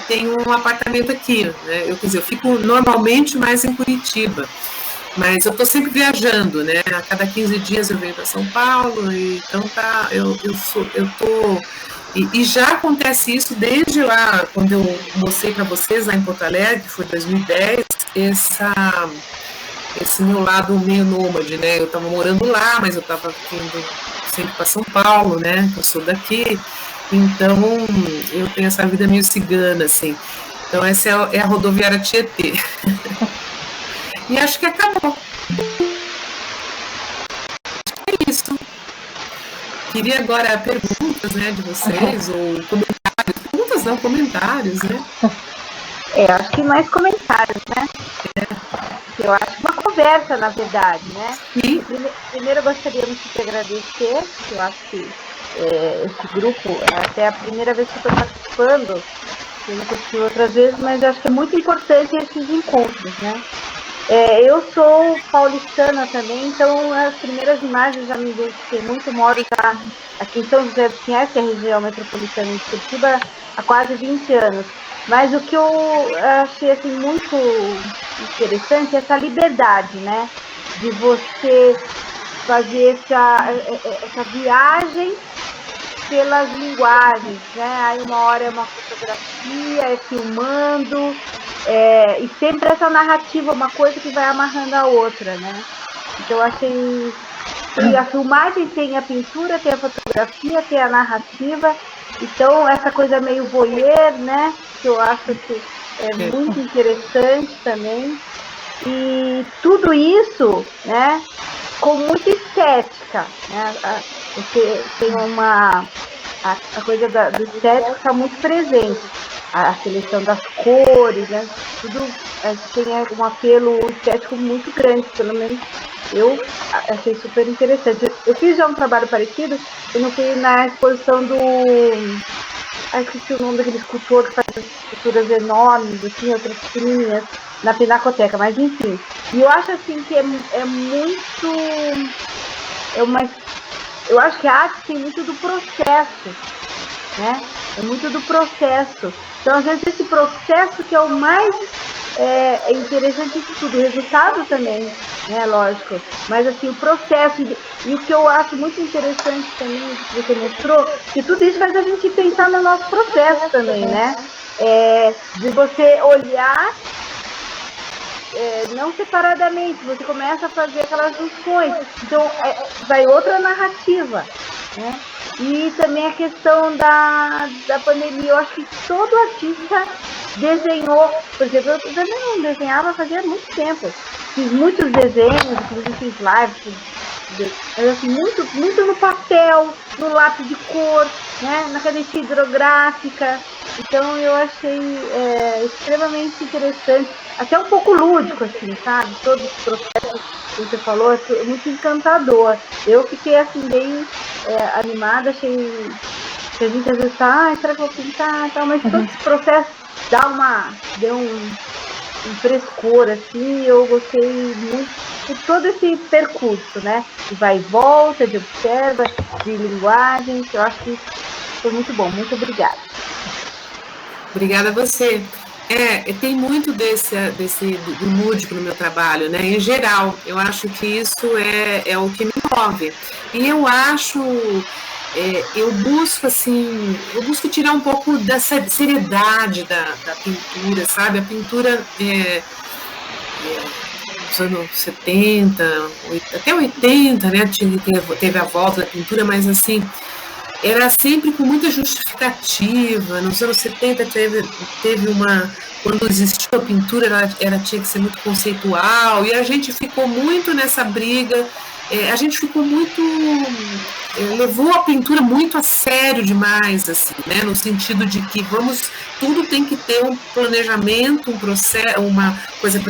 tenho um apartamento aqui, né? Eu fico normalmente mais em Curitiba, mas eu estou sempre viajando, né? A cada 15 dias eu venho para São Paulo, então e já acontece isso desde lá, quando eu mostrei para vocês lá em Porto Alegre, que foi 2010, esse meu lado meio nômade, né? Eu estava morando lá, mas eu estava indo sempre para São Paulo, né? Eu sou daqui, então eu tenho essa vida meio cigana, assim. Então essa é a rodoviária Tietê. E acho que acabou. Acho que é isso. Queria agora perguntas, né, de vocês, ou comentários. Perguntas não, comentários, né? Acho que mais comentários, né? Eu acho uma conversa, na verdade, né? Sim. Primeiro, gostaríamos de te agradecer, eu acho que esse grupo é até a primeira vez que eu estou participando, eu não participei outras vezes, mas eu acho que é muito importante esses encontros, né? Eu sou paulistana também, então as primeiras imagens já me identifiquei muito, moro já aqui em São José dos Pinhais, que é a região metropolitana de Curitiba, há quase 20 anos. Mas o que eu achei assim, muito interessante é essa liberdade, né? De você fazer essa viagem pelas linguagens, né? Aí uma hora é uma fotografia, é filmando, e sempre essa narrativa, uma coisa que vai amarrando a outra, né? Então eu achei que a filmagem tem a pintura, tem a fotografia, tem a narrativa, então essa coisa meio voyeur, né? Que eu acho que é muito interessante também. E tudo isso, né? Com muita estética, né? Porque tem a coisa do estético está muito presente, a seleção das cores, né? Tudo tem um apelo estético muito grande, pelo menos eu achei super interessante. Eu fiz já um trabalho parecido, eu não fui na exposição do... esqueci o nome daquele escultor que faz esculturas enormes, assim, outras pequenininhas, na Pinacoteca, mas enfim. E eu acho assim que é muito... eu acho que a arte tem muito do processo, né? É muito do processo. Então, às vezes, esse processo que é o mais interessante de tudo. O resultado também, né? Lógico. Mas, assim, o processo. E o que eu acho muito interessante também, que você mostrou, que tudo isso faz a gente pensar no nosso processo também, né? De você olhar não separadamente, você começa a fazer aquelas junções, então vai outra narrativa, né? E também a questão da pandemia, eu acho que todo artista desenhou, por exemplo, eu também não desenhava fazia muito tempo, fiz muitos desenhos, inclusive fiz lives, mas assim, muito no papel, no lápis de cor, né, na caneta hidrográfica. Então eu achei extremamente interessante, até um pouco lúdico, assim, sabe? Todo esse processo que você falou é muito encantador. Eu fiquei assim bem animada, achei que a gente às vezes tá, será que eu vou pintar e tal, mas todo esse processo deu um frescor, assim, eu gostei muito de todo esse percurso, né? De vai e volta, de observa, de linguagens, eu acho que foi muito bom, muito obrigada. Obrigada a você. Tem muito do lúdico no meu trabalho, né? Em geral, eu acho que isso é o que me move. E eu acho, eu busco tirar um pouco dessa seriedade da pintura, sabe? A pintura nos anos 70, até 80, né? Teve a volta da pintura, mas assim, era sempre com muita justificativa. Nos anos 70 teve uma... Quando existiu a pintura, ela tinha que ser muito conceitual, e a gente ficou muito nessa briga, a gente ficou muito... levou a pintura muito a sério demais, assim, né? No sentido de que tudo tem que ter um planejamento, um processo, uma coisa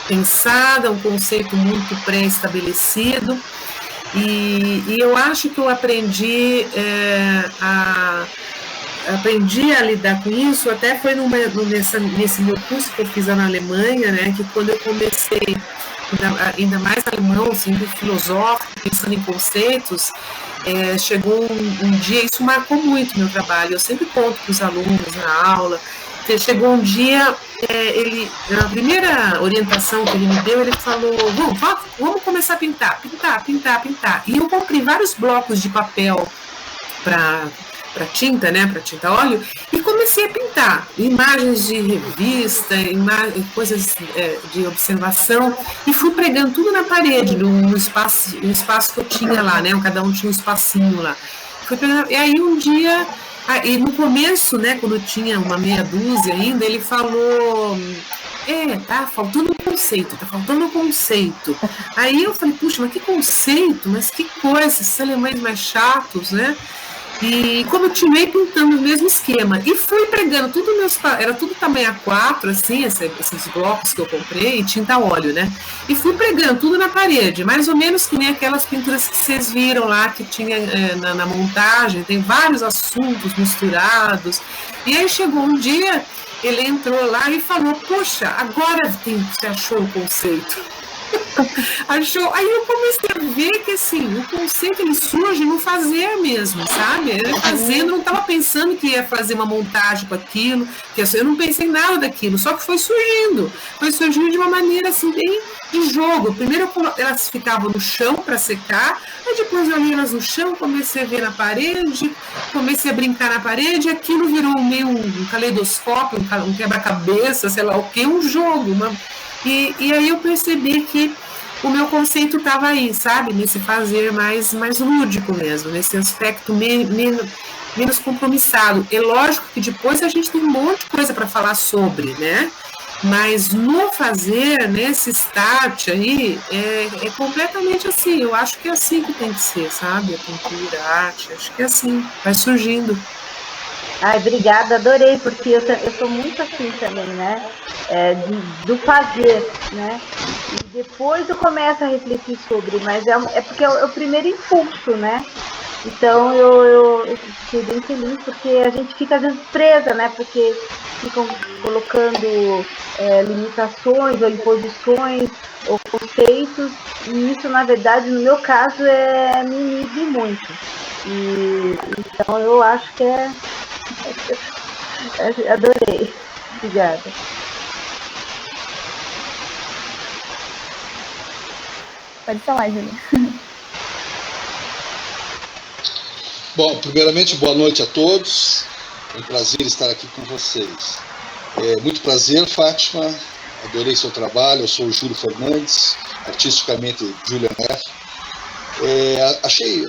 pensada, um conceito muito pré-estabelecido. E eu acho que eu aprendi a lidar com isso, até foi nesse meu curso que eu fiz lá na Alemanha, né, que quando eu comecei, ainda mais alemão, sempre filosófico, pensando em conceitos, chegou um dia, isso marcou muito o meu trabalho, eu sempre conto para os alunos na aula, chegou um dia, na primeira orientação que ele me deu, ele falou, vamos começar a pintar. E eu comprei vários blocos de papel para tinta, né, para tinta óleo, e comecei a pintar imagens de revista, coisas de observação, e fui pregando tudo na parede, no espaço que eu tinha lá, né, cada um tinha um espacinho lá. E aí um dia... e no começo, né, quando eu tinha uma meia dúzia ainda, ele falou, tá faltando um conceito. Aí eu falei, puxa, mas que conceito? Mas que coisa, esses alemães mais chatos, né? E continuei pintando o mesmo esquema. E fui pregando era tudo tamanho A4, assim, esses blocos que eu comprei, e tinta óleo, né? E fui pregando tudo na parede, mais ou menos que nem aquelas pinturas que vocês viram lá, que tinha na montagem, tem vários assuntos misturados. E aí chegou um dia, ele entrou lá e falou, poxa, agora você achou o conceito. Aí eu comecei a ver que assim, o conceito ele surge no fazer mesmo, sabe? Eu fazendo, não estava pensando que ia fazer uma montagem com aquilo, eu não pensei em nada daquilo, só que foi surgindo de uma maneira assim, bem de jogo. Primeiro elas ficavam no chão para secar, aí depois eu olhei elas no chão, comecei a ver na parede, comecei a brincar na parede, e aquilo virou meio um caleidoscópio, um quebra-cabeça, sei lá o que, um jogo, E aí eu percebi que o meu conceito estava aí, sabe? Nesse fazer mais lúdico mesmo, nesse aspecto menos compromissado. É lógico que depois a gente tem um monte de coisa para falar sobre, né? Mas no fazer, nesse start aí, é completamente assim. Eu acho que é assim que tem que ser, sabe? A pintura, a arte, acho que é assim, vai surgindo. Ai, obrigada, adorei, porque eu sou muito assim também, né? Do fazer, né? E depois eu começo a refletir sobre, mas é porque é o primeiro impulso, né? Então eu fiquei bem feliz, porque a gente fica às vezes presa, né? Porque ficam colocando limitações ou imposições ou conceitos, e isso, na verdade, no meu caso, me inibe muito. Então eu acho que adorei. Obrigada. Pode falar, Júlia. Bom, primeiramente, boa noite a todos. É um prazer estar aqui com vocês. Muito prazer, Fátima. adorei seu trabalho. Eu sou o Júlio Fernandes, artisticamente Julian F.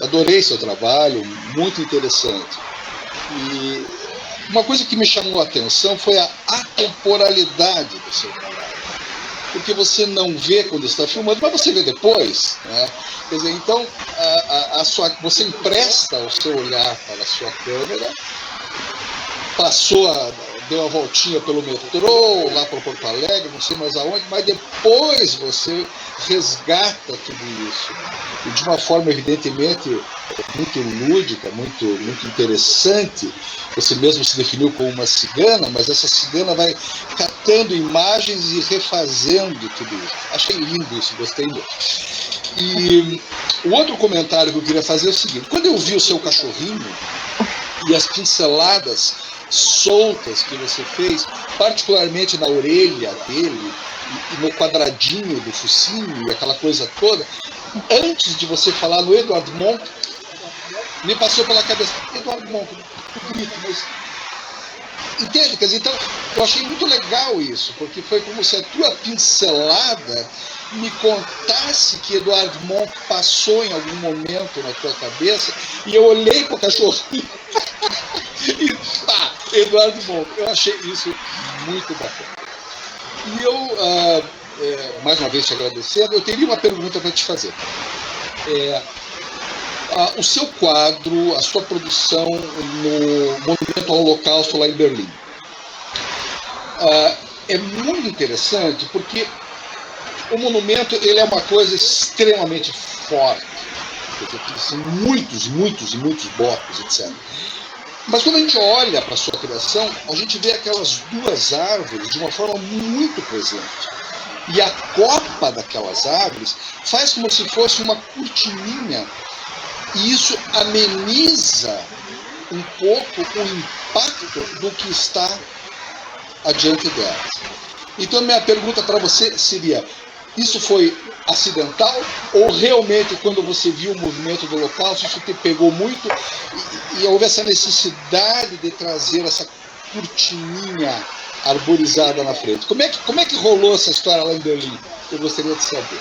Adorei seu trabalho, muito interessante. E uma coisa que me chamou a atenção foi a atemporalidade do seu trabalho. Porque você não vê quando está filmando, mas você vê depois, né? Quer dizer, então, você empresta o seu olhar para a sua câmera, deu uma voltinha pelo metrô, lá para Porto Alegre, não sei mais aonde, mas depois você resgata tudo isso. E de uma forma, evidentemente, muito lúdica, muito interessante. Você mesmo se definiu como uma cigana, mas essa cigana vai catando imagens e refazendo tudo isso. Achei lindo isso, gostei muito. E o outro comentário que eu queria fazer é o seguinte: quando eu vi o seu cachorrinho e as pinceladas soltas que você fez, particularmente na orelha dele e no quadradinho do focinho e aquela coisa toda, antes de você falar no Edvard Munch, me passou pela cabeça, Edvard Munch, bonito, mas... Entende? Quer dizer, então, eu achei muito legal isso, porque foi como se a tua pincelada me contasse que Edvard Munch passou em algum momento na tua cabeça, e eu olhei para o cachorrinho e pá, Edvard Munch. Eu achei isso muito bacana. E eu, mais uma vez te agradecendo, eu teria uma pergunta para te fazer. O seu quadro, a sua produção no Monumento ao Holocausto lá em Berlim, é muito interessante porque o monumento ele é uma coisa extremamente forte. São muitos blocos, etc. Mas quando a gente olha para a sua criação, a gente vê aquelas duas árvores de uma forma muito presente. E a copa daquelas árvores faz como se fosse uma cortininha. E isso ameniza um pouco o impacto do que está adiante delas. Então, minha pergunta para você seria: isso foi acidental? Ou realmente, quando você viu o movimento do Holocausto, isso te pegou muito e houve essa necessidade de trazer essa cortininha arborizada na frente? Como é que rolou essa história lá em Berlim? Eu gostaria de saber.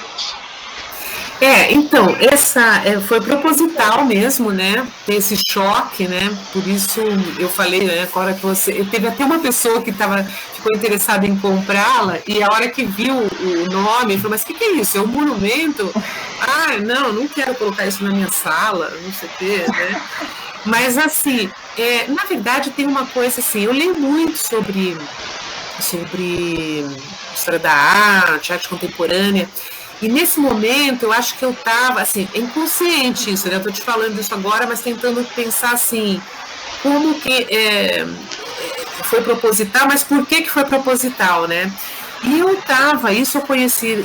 Então, essa foi proposital mesmo, né? Ter esse choque, né? Por isso eu falei, né? Agora que teve até uma pessoa que ficou interessada em comprá-la, e a hora que viu o nome, falou: mas o que é isso? É um monumento? Ah, não quero colocar isso na minha sala, não sei o quê, né? Mas assim, na verdade tem uma coisa assim, eu leio muito sobre história da arte contemporânea. E nesse momento, eu acho que eu estava, assim, inconsciente isso, né? Eu estou te falando isso agora, mas tentando pensar, assim, como que foi proposital, mas por que foi proposital, né? E eu conheci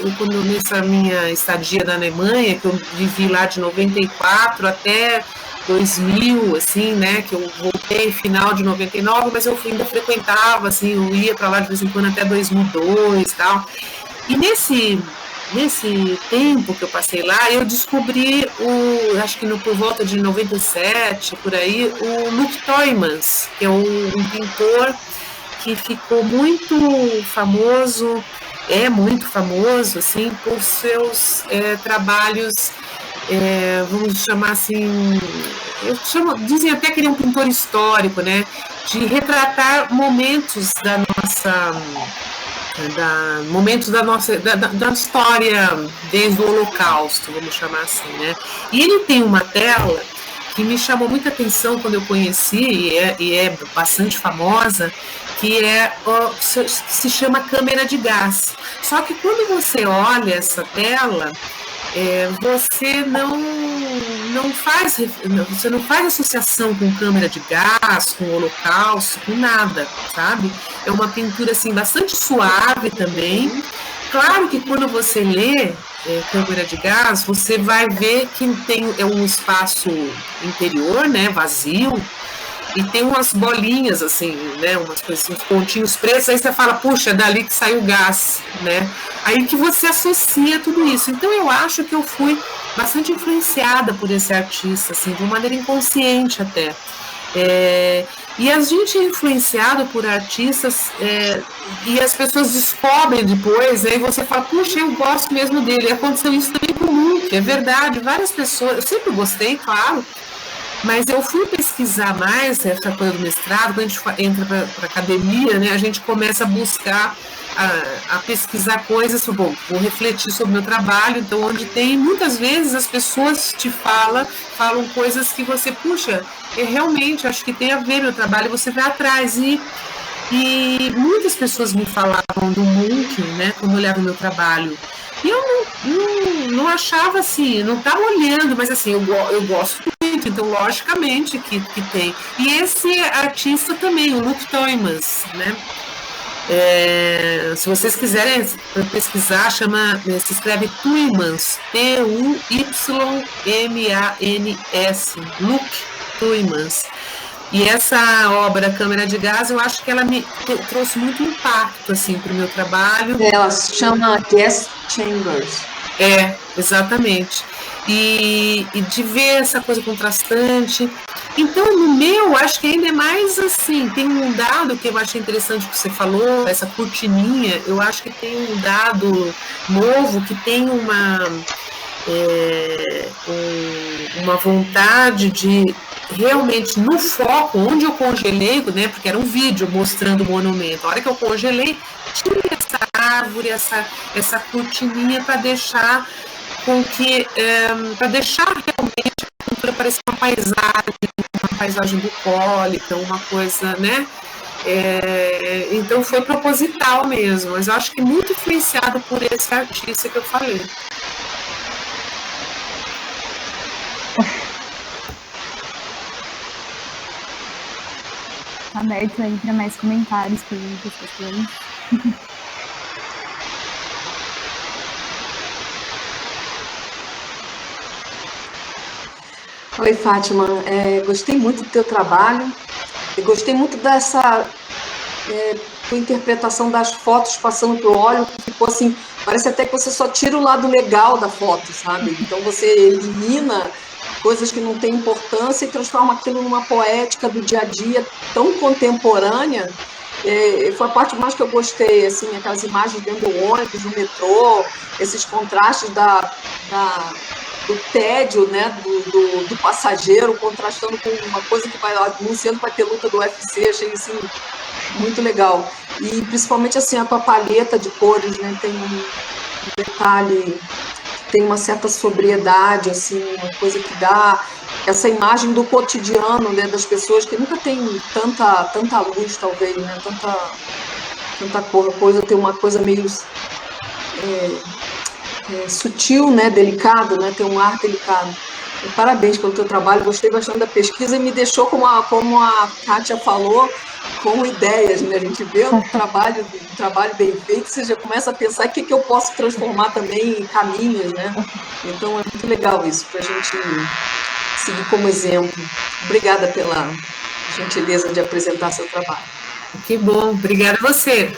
nessa minha estadia na Alemanha, que eu vivi lá de 94 até 2000, assim, né? Que eu voltei final de 99, mas eu ainda frequentava, assim, eu ia para lá de vez em quando até 2002 e tal. E nesse tempo que eu passei lá, eu descobri acho que por volta de 97, por aí, o Luc Tuymans, que é um pintor que ficou muito famoso, assim, por seus trabalhos, vamos chamar assim, dizem até que ele é um pintor histórico, né, de retratar momentos da história desde o Holocausto, vamos chamar assim, né? E ele tem uma tela que me chamou muita atenção quando eu conheci, e é bastante famosa, que se chama câmera de gás. Só que quando você olha essa tela, você não faz associação com câmera de gás, com holocausto, com nada, sabe? É uma pintura assim bastante suave também. Claro que quando você lê câmera de gás, você vai ver que tem um espaço interior, né, vazio, e tem umas bolinhas assim, né, umas coisas, uns pontinhos pretos, aí você fala: puxa, é dali que sai o gás, né? Aí que você associa tudo isso. Então eu acho que eu fui bastante influenciada por esse artista, assim, de uma maneira inconsciente até. E a gente é influenciado por artistas e as pessoas descobrem depois, aí você fala, puxa, eu gosto mesmo dele. E aconteceu isso também com o Luke, é verdade. Várias pessoas, eu sempre gostei, claro, mas eu fui pesquisar mais essa coisa do mestrado. Quando a gente entra para a academia, né, a gente começa a buscar, a pesquisar coisas, bom, vou refletir sobre o meu trabalho, então onde tem, muitas vezes as pessoas te falam coisas que você, puxa, realmente acho que tem a ver meu trabalho, você vai atrás, e muitas pessoas me falavam do Munch, né, quando olhava o meu trabalho, e eu não achava assim, não estava olhando, mas assim, eu gosto muito, então logicamente que tem. E esse artista também, o Luc Tuymans, né? Se vocês quiserem pesquisar, se escreve Tuymans, Tuymans, Luc Tuymans. E essa obra Câmara de Gás, eu acho que ela me trouxe muito impacto assim, para o meu trabalho. Ela se chama Gas Chambers. Exatamente. E de ver essa coisa contrastante. Então, no meu, acho que ainda é mais assim, tem um dado que eu achei interessante que você falou, essa cortininha, eu acho que tem um dado novo, que tem uma vontade de realmente no foco, onde eu congelei, né, porque era um vídeo mostrando o monumento, a hora que eu congelei, tinha essa árvore, essa cortininha para deixar realmente a pintura parecer uma paisagem bucólica, uma coisa, né? Então foi proposital mesmo, mas eu acho que muito influenciado por esse artista que eu falei. Aberto aí para mais comentários, perguntas, questões. Oi, Fátima. Gostei muito do teu trabalho. Eu gostei muito dessa tua interpretação das fotos passando pro óleo, que ficou assim, parece até que você só tira o lado legal da foto, sabe? Então você elimina coisas que não têm importância e transforma aquilo numa poética do dia a dia tão contemporânea. Foi a parte mais que eu gostei, assim, aquelas imagens dentro do ônibus, no metrô, esses contrastes do tédio, né, do passageiro, contrastando com uma coisa que vai anunciando que vai ter luta do UFC, achei assim, muito legal. E principalmente assim, a tua paleta de cores, né, tem um detalhe, tem uma certa sobriedade, assim, uma coisa que dá essa imagem do cotidiano, né, das pessoas que nunca tem tanta luz, talvez, né, tanta cor, a coisa tem uma coisa meio sutil, né, delicado, né, tem um ar delicado. E parabéns pelo teu trabalho, gostei bastante da pesquisa e me deixou, como a Kátia falou, com ideias, né? A gente vê um trabalho bem feito, você já começa a pensar o que eu posso transformar também em caminhos, né? Então é muito legal isso, para a gente seguir como exemplo. Obrigada pela gentileza de apresentar seu trabalho. Que bom, obrigada a você.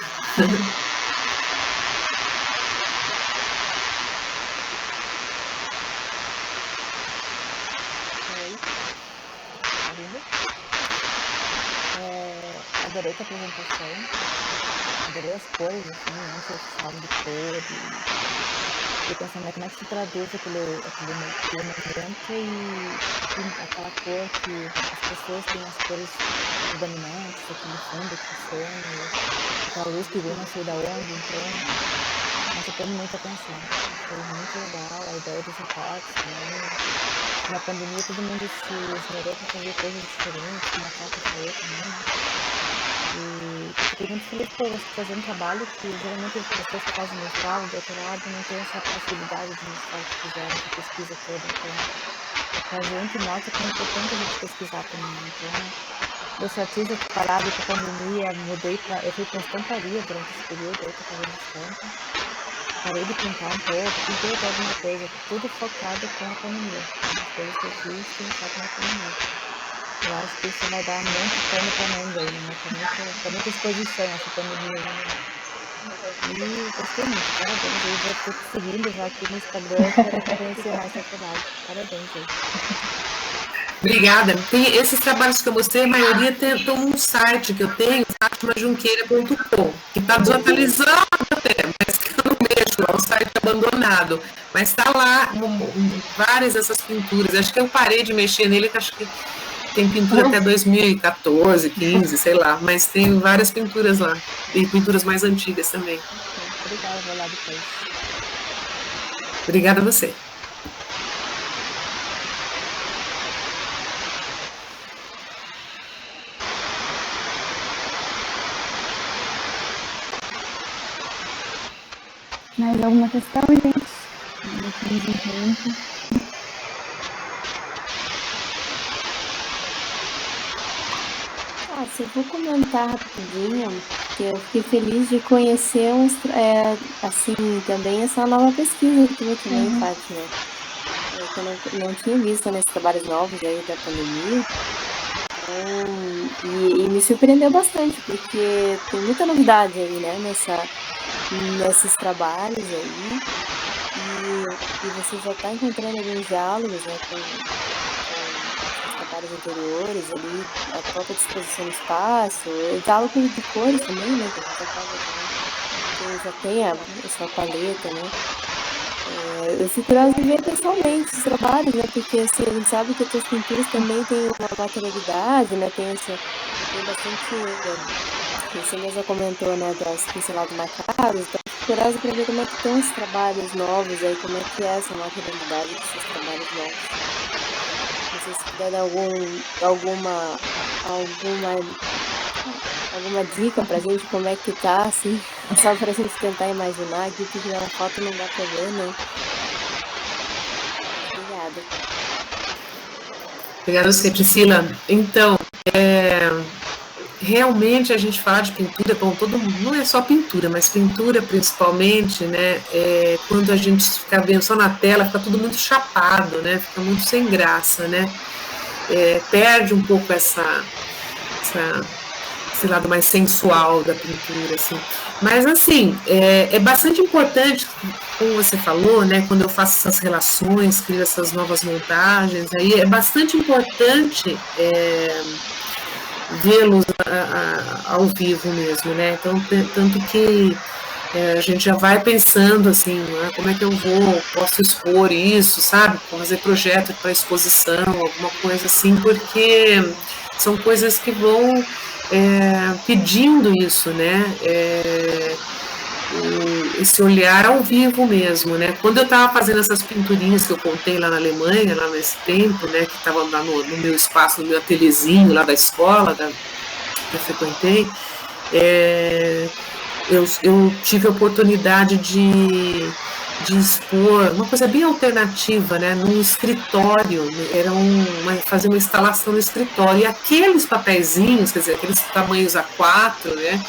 Adorei a apresentação, adorei as cores, assim, não sei se falam de cor, e pensando como é que se traduz aquele movimento e aquela cor que as pessoas têm as cores dominantes aqui no fundo, que são aquela luz que vem não sei da onde, então nossa, teve muita atenção, foi muito legal a ideia dos recortes também. Na pandemia todo mundo se esmerou para fazer coisas diferentes, como a Cátia falou também, né? E fiquei muito feliz por você fazer um trabalho que geralmente as pessoas que fazem mestrado, doutorado, não tem essa possibilidade de mostrar o que fizeram, essa pesquisa toda. Então, a gente nota que é importante a gente pesquisar também. Então, eu sou artista parada com a pandemia, eu fui para estamparia durante esse período, eu estou fazendo estampa. Parei de pintar um pouco, pintei até alguma coisa, tudo focado com a pandemia. As coisas que eu fiz, tudo focado com a pandemia. Eu acho que isso vai dar muito pano para manga aí, né? Tá muita exposição essa pandemia, né? E gostei muito, parabéns. Eu vou ter seguindo já aqui no Instagram para conhecer mais seu trabalho. Parabéns aí. Obrigada. Tem esses trabalhos que eu mostrei, a maioria estão num site que eu tenho, fatimajunqueira.com, que está desatualizado até, mas que eu não mexo, é um site abandonado. Mas está lá várias dessas pinturas. Acho que eu parei de mexer nele, que acho que tem pintura até 2014, 15, sei lá. Mas tem várias pinturas lá. E pinturas mais antigas também. Obrigada, vou lá depois. Obrigada a você. Mais alguma questão, gente? Se eu vou comentar rapidinho, que eu fiquei feliz de conhecer assim, também essa nova pesquisa que eu também, Fátima. Que eu não tinha visto nesses trabalhos novos aí da pandemia. E me surpreendeu bastante, porque tem muita novidade aí, né, nesses trabalhos aí. E você já está encontrando alguns diálogos, né, com trabalhos anteriores ali, a própria disposição do espaço, o diálogo de cores também, né, que a gente acaba também, que já tem a sua paleta, né. Eu fico curiosa de ver pessoalmente os trabalhos, né, porque assim, a gente sabe que as tuas pinturas também têm uma materialidade, né, tem bastante, você mesmo comentou, né, das pinceladas marcadas, então eu fico curiosa para ver como é que estão os trabalhos novos aí, como é que é essa materialidade desses trabalhos novos. Não sei se puder dar alguma dica pra gente, como é que tá, assim, só pra gente tentar imaginar aqui, porque na foto não dá pra ver, né? Obrigada. Obrigada a você, Priscila. Então, realmente a gente fala de pintura, bom, não é só pintura, mas pintura principalmente, né, quando a gente fica vendo só na tela, fica tudo muito chapado, né, fica muito sem graça, né, perde um pouco esse lado mais sensual da pintura, assim. Mas, assim, é bastante importante, como você falou, né, quando eu faço essas relações, crio essas novas montagens, aí é bastante importante vê-los ao vivo mesmo, né? Então, tanto que a gente já vai pensando assim, como é que eu posso expor isso, sabe? Fazer projeto para exposição, alguma coisa assim, porque são coisas que vão pedindo isso, né? Esse olhar ao vivo mesmo, né? Quando eu estava fazendo essas pinturinhas que eu contei lá na Alemanha, lá nesse tempo, né? Que estava lá no meu espaço, no meu ateliêzinho lá da escola que eu frequentei, eu tive a oportunidade de expor uma coisa bem alternativa, né? Num escritório, fazer uma instalação no escritório, e aqueles papeizinhos, quer dizer, aqueles tamanhos A4, né?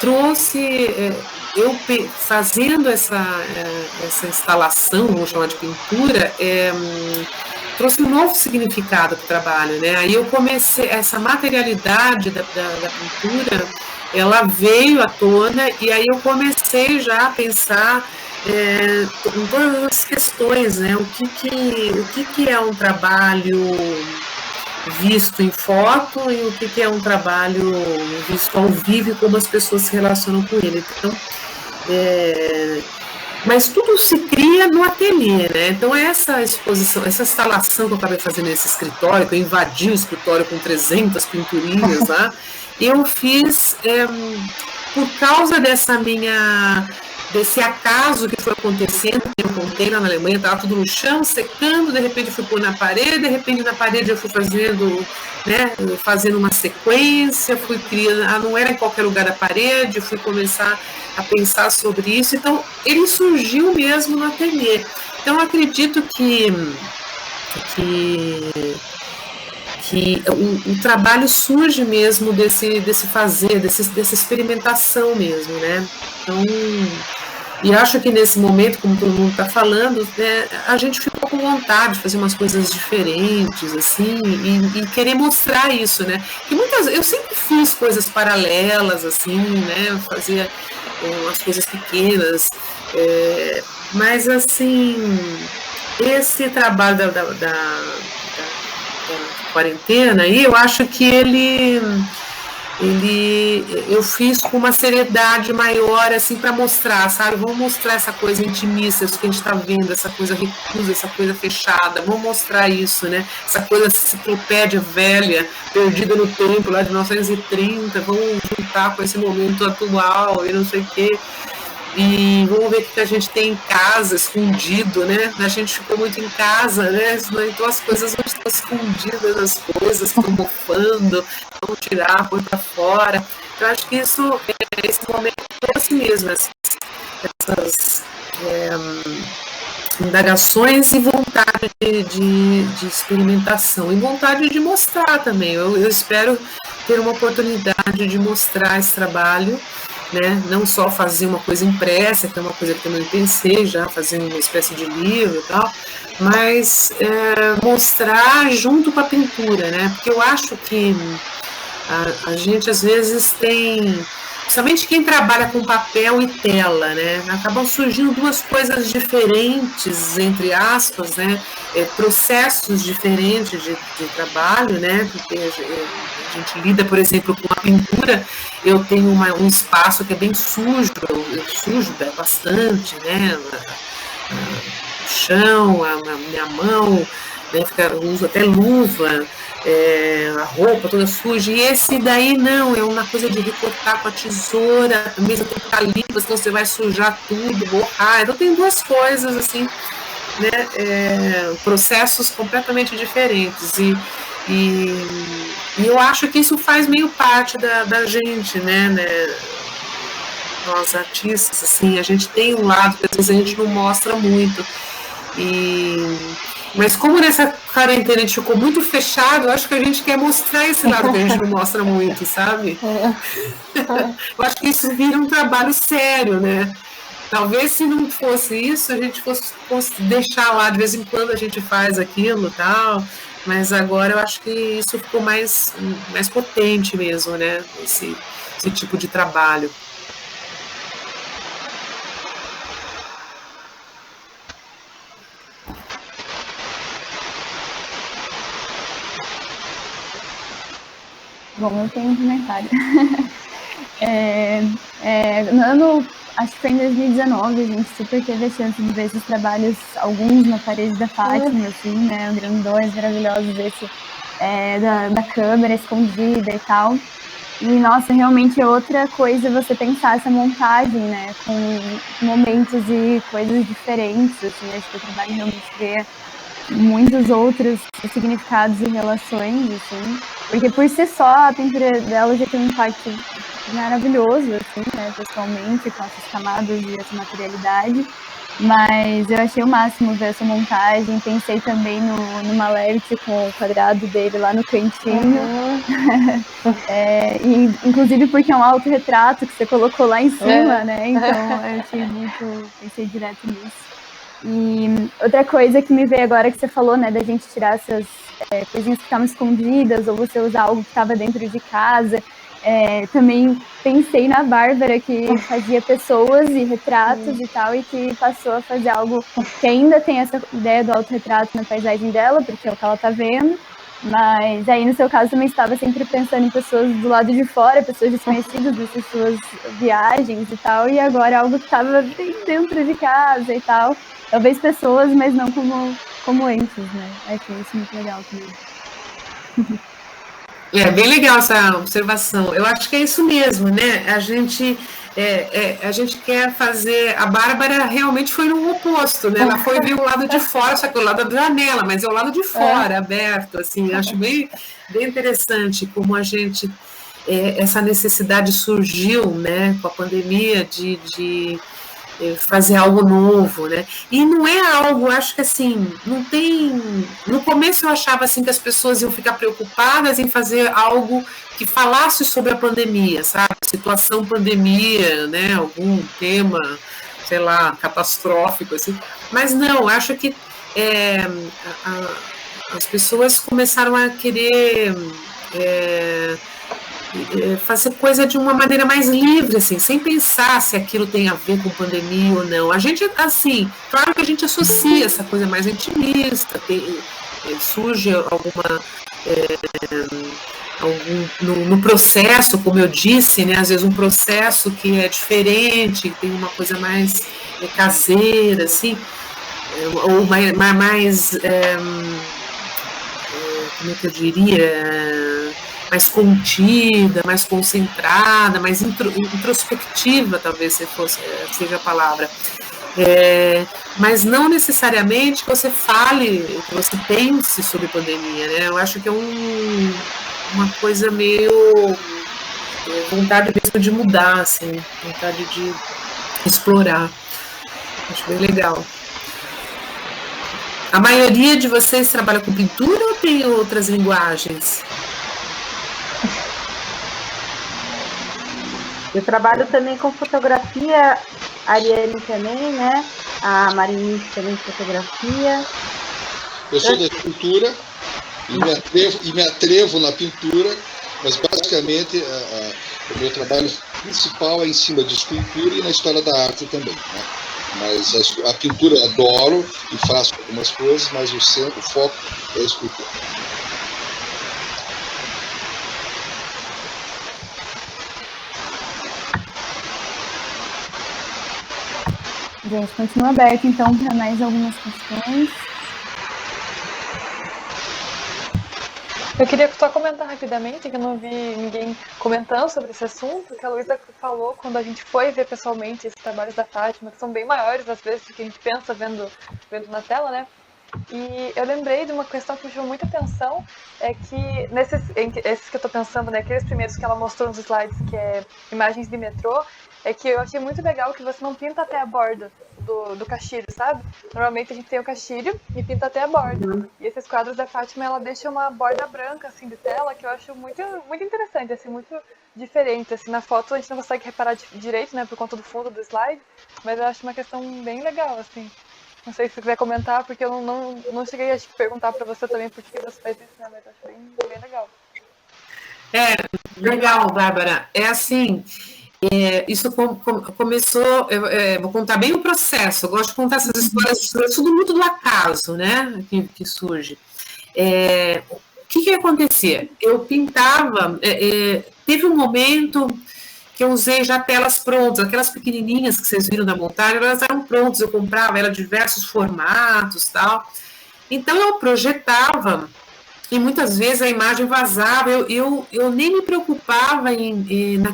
Trouxe, eu fazendo essa instalação, vamos chamar de pintura, trouxe um novo significado para o trabalho, né? Aí eu comecei, essa materialidade da pintura, ela veio à tona, e aí eu comecei já a pensar em todas as questões, né? O que é um trabalho visto em foto e o que é um trabalho visto ao vivo e como as pessoas se relacionam com ele. Então, mas tudo se cria no ateliê, né? Então essa exposição, essa instalação que eu acabei fazendo nesse escritório, que eu invadi o escritório com 300 pinturinhas lá, eu fiz por causa desse acaso que foi acontecendo, que eu contei lá na Alemanha, estava tudo no chão, secando, de repente eu fui pôr na parede, de repente na parede eu fui fazendo uma sequência, fui criando, não era em qualquer lugar da parede, eu fui começar a pensar sobre isso, então ele surgiu mesmo no ateliê. Então eu acredito que o trabalho surge mesmo desse fazer, dessa experimentação mesmo, né? Então, e acho que nesse momento, como todo mundo está falando, né, a gente ficou com vontade de fazer umas coisas diferentes, assim, e querer mostrar isso, né? E eu sempre fiz coisas paralelas, assim, né? Fazia umas coisas pequenas, mas assim, esse trabalho da quarentena, e eu acho que eu fiz com uma seriedade maior, assim, para mostrar, sabe? Vamos mostrar essa coisa intimista, isso que a gente está vendo, essa coisa reclusa, essa coisa fechada, vamos mostrar isso, né? Essa coisa enciclopédia velha, perdida no tempo, lá de 1930, vamos juntar com esse momento atual e não sei o quê. E vamos ver o que a gente tem em casa, escondido, né? A gente ficou muito em casa, né? Então as coisas não estão escondidas, as coisas estão mofando, vamos tirar, pôr para fora. Eu acho que esse momento trouxe mesmo essas indagações e vontade de experimentação e vontade de mostrar também. Eu espero ter uma oportunidade de mostrar esse trabalho, né? Não só fazer uma coisa impressa, que é uma coisa que também pensei já, fazer uma espécie de livro e tal, mas mostrar junto com a pintura, né? Porque eu acho que a gente às vezes tem, principalmente quem trabalha com papel e tela, né? Acabam surgindo duas coisas diferentes, entre aspas, né? Processos diferentes de trabalho, né? Porque a gente lida, por exemplo, com a pintura, eu tenho um espaço que é bem sujo, eu sujo bastante, né? O chão, a minha mão, né? Eu uso até luva, a roupa toda suja, e esse daí não, é uma coisa de recortar com a tesoura, também você tem que estar limpa, senão você vai sujar tudo, borrar, então tem duas coisas assim, né, processos completamente diferentes, e eu acho que isso faz meio parte da gente, né, nós artistas, assim, a gente tem um lado que às vezes a gente não mostra muito, mas como nessa quarentena a gente ficou muito fechado, eu acho que a gente quer mostrar esse lado que a gente não mostra muito, sabe? Eu acho que isso vira um trabalho sério, né? Talvez se não fosse isso, a gente fosse deixar lá, de vez em quando a gente faz aquilo e tal, mas agora eu acho que isso ficou mais potente mesmo, né? Esse tipo de trabalho. Bom, eu tenho um comentário. No ano, acho que foi em 2019, a gente super teve a chance de ver esses trabalhos, alguns na parede da Fátima, assim, né, grandões, maravilhosos, esse da câmera escondida e tal. E, nossa, realmente é outra coisa você pensar essa montagem, né, com momentos e coisas diferentes, assim, acho que o trabalho realmente cria muitos outros significados e relações, assim, porque por si só a pintura dela já tem um impacto maravilhoso, assim, né, pessoalmente, com essas camadas e essa materialidade, mas eu achei o máximo ver essa montagem, pensei também no Malevich com o quadrado dele lá no cantinho, e inclusive porque é um autorretrato que você colocou lá em cima, né, então eu achei pensei direto nisso. E outra coisa que me veio agora que você falou, né, da gente tirar essas coisinhas que estavam escondidas, ou você usar algo que estava dentro de casa, também pensei na Bárbara, que fazia pessoas e retratos e tal, e que passou a fazer algo que ainda tem essa ideia do autorretrato na paisagem dela, porque é o que ela está vendo, mas aí no seu caso também estava sempre pensando em pessoas do lado de fora, pessoas desconhecidas dessas suas viagens e tal, e agora algo que estava bem dentro de casa e tal. Talvez pessoas, mas não como antes, né? Achei isso muito legal também. Bem legal essa observação. Eu acho que é isso mesmo, né? A gente quer fazer... A Bárbara realmente foi no oposto, né? Ela foi ver o lado de fora, só que o lado da janela, mas é o lado de fora, aberto, assim. Acho bem interessante como a gente... essa necessidade surgiu, né? Com a pandemia de fazer algo novo, né? E não é algo, acho que assim, não tem... No começo eu achava assim que as pessoas iam ficar preocupadas em fazer algo que falasse sobre a pandemia, sabe? Situação pandemia, né? Algum tema, sei lá, catastrófico, assim. Mas não, acho que as pessoas começaram a querer... fazer coisa de uma maneira mais livre, assim, sem pensar se aquilo tem a ver com pandemia ou não. A gente, assim, claro que a gente associa essa coisa mais intimista, surge alguma... no processo, como eu disse, né, às vezes um processo que é diferente, tem uma coisa mais caseira, assim, ou mais como é que eu diria, mais contida, mais concentrada, mais introspectiva, talvez seja a palavra. Mas não necessariamente que você fale, que você pense sobre pandemia, né? Eu acho que é uma coisa meio vontade mesmo de mudar, assim, vontade de explorar. Acho bem legal. A maioria de vocês trabalha com pintura ou tem outras linguagens? Eu trabalho também com fotografia, a Ariane também, né? A Marinice também fotografia. Eu sou da pintura e me atrevo na pintura, mas basicamente o meu trabalho principal é em cima de escultura e na história da arte também, né? Mas a pintura eu adoro e faço algumas coisas, mas o foco é a escultura. Gente, continua aberto então para mais algumas questões. Eu queria só comentar rapidamente, que eu não vi ninguém comentando sobre esse assunto, que a Luísa falou quando a gente foi ver pessoalmente esses trabalhos da Fátima, que são bem maiores às vezes do que a gente pensa vendo na tela, né? E eu lembrei de uma questão que me chamou muita atenção, é que esses que eu tô pensando, né, aqueles primeiros que ela mostrou nos slides, que é imagens de metrô, é que eu achei muito legal que você não pinta até a borda do caixilho, sabe? Normalmente a gente tem o caixilho e pinta até a borda. E esses quadros da Fátima, ela deixa uma borda branca, assim, de tela, que eu acho muito, muito interessante, assim, muito diferente. Assim, na foto a gente não consegue reparar direito, né, por conta do fundo do slide, mas eu acho uma questão bem legal, assim. Não sei se você quiser comentar, porque eu não cheguei a perguntar para você também por que você faz isso, né, mas eu acho bem legal. Legal, Bárbara. É assim... isso começou, vou contar bem o processo, eu gosto de contar essas histórias, tudo muito do acaso, né, que surge. O que acontecia? Eu pintava, teve um momento que eu usei já telas prontas, aquelas pequenininhas que vocês viram na montagem, elas eram prontas, eu comprava ela de diversos formatos, tal. Então eu projetava, e muitas vezes a imagem vazava, eu nem me preocupava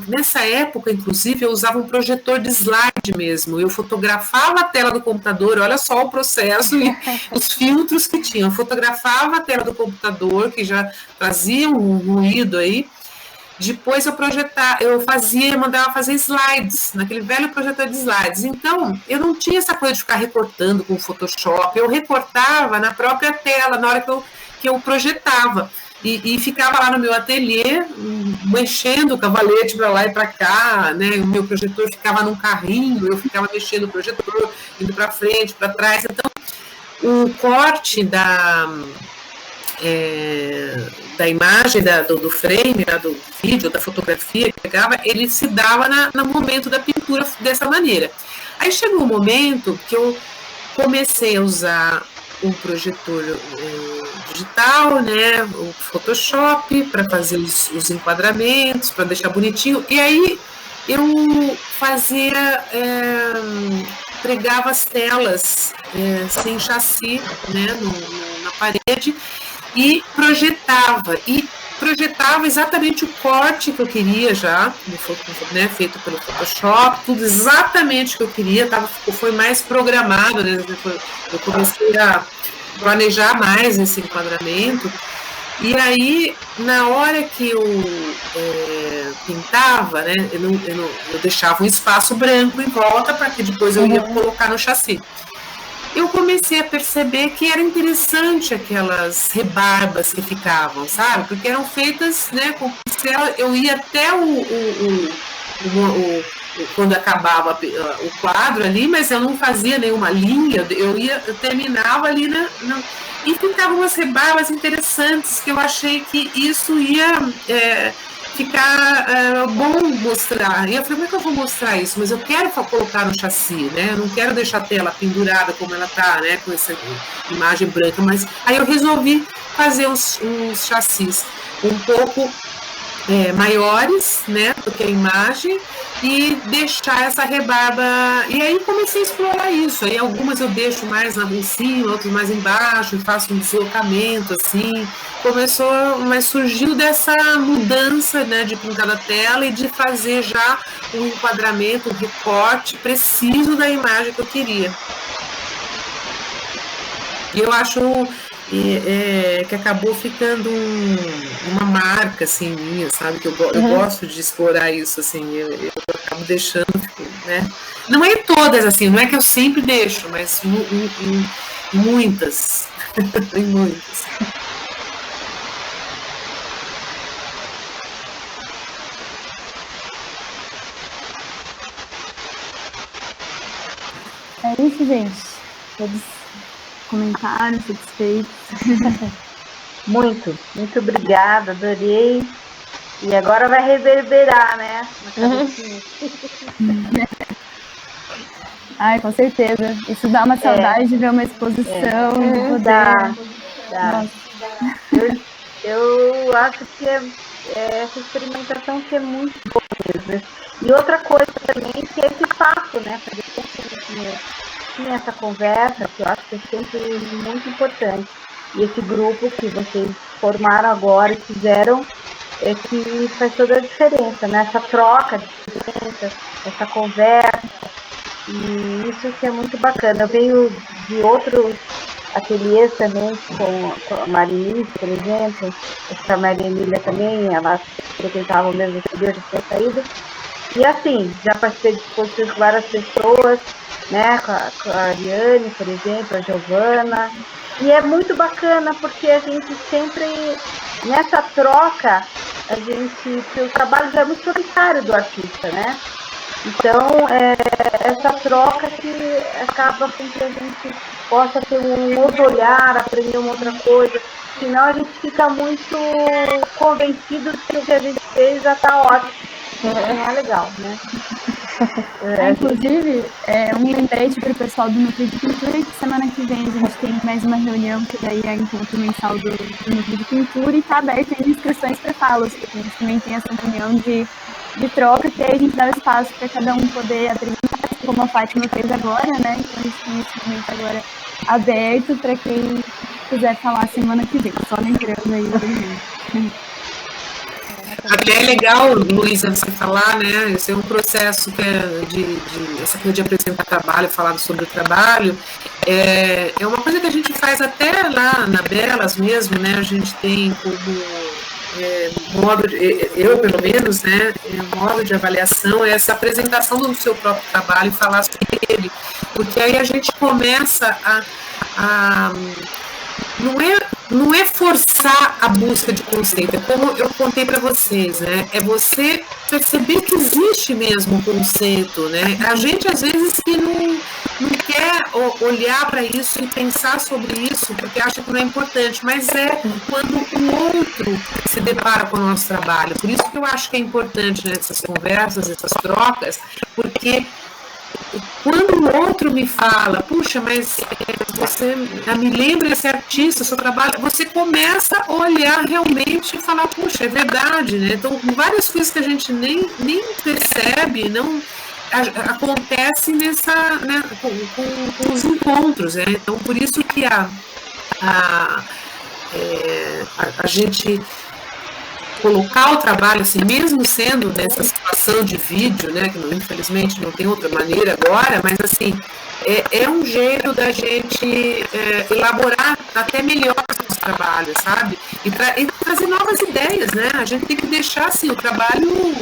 nessa época, inclusive, eu usava um projetor de slide mesmo, eu fotografava a tela do computador, olha só o processo e os filtros que tinham, eu fotografava a tela do computador, que já trazia um ruído aí, depois eu mandava fazer slides, naquele velho projetor de slides. Então, eu não tinha essa coisa de ficar recortando com o Photoshop, eu recortava na própria tela, na hora que eu projetava. E ficava lá no meu ateliê, mexendo o cavalete para lá e para cá, né? O meu projetor ficava num carrinho, eu ficava mexendo o projetor, indo para frente, para trás. Então, o corte da imagem, do frame, do vídeo, da fotografia que pegava, ele se dava no momento da pintura dessa maneira. Aí chegou um momento que eu comecei a usar um projetor digital, né, o Photoshop, para fazer os enquadramentos, para deixar bonitinho, e aí eu pregava as telas sem chassi, né, na parede, e projetava exatamente o corte que eu queria já, né, feito pelo Photoshop, tudo exatamente o que eu queria, foi mais programado, né, eu comecei a planejar mais esse enquadramento, e aí, na hora que eu pintava, né, eu deixava um espaço branco em volta para que depois eu ia colocar no chassi. Eu comecei a perceber que era interessante aquelas rebarbas que ficavam, sabe? Porque eram feitas, né, com pincel, eu ia até quando acabava o quadro ali, mas eu não fazia nenhuma linha, eu terminava ali e ficavam umas rebarbas interessantes que eu achei que isso ia ficar bom mostrar. E eu falei, como é que eu vou mostrar isso? Mas eu quero colocar no chassi, né? Eu não quero deixar a tela pendurada como ela tá, né? Com essa imagem branca. Mas aí eu resolvi fazer uns chassis um pouco maiores, né, do que a imagem, e deixar essa rebarba. E aí comecei a explorar isso. Aí algumas eu deixo mais em cima, outras mais embaixo, faço um deslocamento assim. Mas surgiu dessa mudança, né, de pintar na tela e de fazer já um enquadramento, um recorte preciso da imagem que eu queria. E eu acho que acabou ficando uma marca assim minha, sabe, que eu gosto de explorar isso, assim, eu acabo deixando, né, não é todas assim, não é que eu sempre deixo, mas muitas em muitas. É isso, gente. Todos comentaram, satisfeitos. Muito obrigada, adorei. E agora vai reverberar, né? Ai, com certeza. Isso dá uma saudade de ver uma exposição, de poder. Dá. Eu acho que essa experimentação que é muito boa mesmo. E outra coisa também que é esse papo, né? Fazer tinha essa conversa, que eu acho que é sempre muito importante. E esse grupo que vocês formaram agora e fizeram é que faz toda a diferença, né? Essa troca de experiência, essa conversa, e isso que é muito bacana. Eu venho de outros ateliês também, com a Marinice, por exemplo, a Maria Emília também, ela frequentava o mesmo ateliê, já tinha saído. E assim, já participei de exposições com várias pessoas, né, com a Ariane, por exemplo, a Giovana, e é muito bacana porque a gente sempre, nessa troca, porque o trabalho já é muito solitário do artista, né? Então, essa troca que acaba com que a gente possa ter um outro olhar, aprender uma outra coisa, senão a gente fica muito convencido de que o que a gente fez já está ótimo. Não é legal, né? Inclusive, um lembrete para o pessoal do Núcleo de Pintura, que semana que vem a gente tem mais uma reunião, que daí é encontro mensal do Núcleo de Pintura, e está aberto ainda inscrições para falas, porque a gente também tem essa reunião de troca, que aí a gente dá o espaço para cada um poder apresentar, como a Fátima fez agora, né? Então a gente tem esse momento agora aberto para quem quiser falar semana que vem, só lembrando aí. Até é legal, Luísa, você falar, né? Esse é um processo que essa coisa de apresentar trabalho, falar sobre o trabalho, é uma coisa que a gente faz até lá na Belas mesmo, né? A gente tem como modo, eu pelo menos, né? Modo de avaliação é essa apresentação do seu próprio trabalho e falar sobre ele, porque aí a gente começa não é forçar a busca de conceito, é como eu contei para vocês, né? É você perceber que existe mesmo um conceito, né? A gente às vezes que não quer olhar para isso e pensar sobre isso porque acha que não é importante, mas é quando o outro se depara com o nosso trabalho. Por isso que eu acho que é importante nessas conversas, essas trocas, porque quando o outro me fala, puxa, mas você me lembra esse artista, seu trabalho, você começa a olhar realmente e falar, puxa, é verdade, né? Então, várias coisas que a gente nem percebe, não acontece né, com os encontros, né? Então, por isso que a gente colocar o trabalho, assim, mesmo sendo nessa situação de vídeo, né, que infelizmente não tem outra maneira agora, mas assim, é um jeito da gente elaborar até melhor os trabalhos, sabe? E trazer novas ideias, né? A gente tem que deixar, assim, o trabalho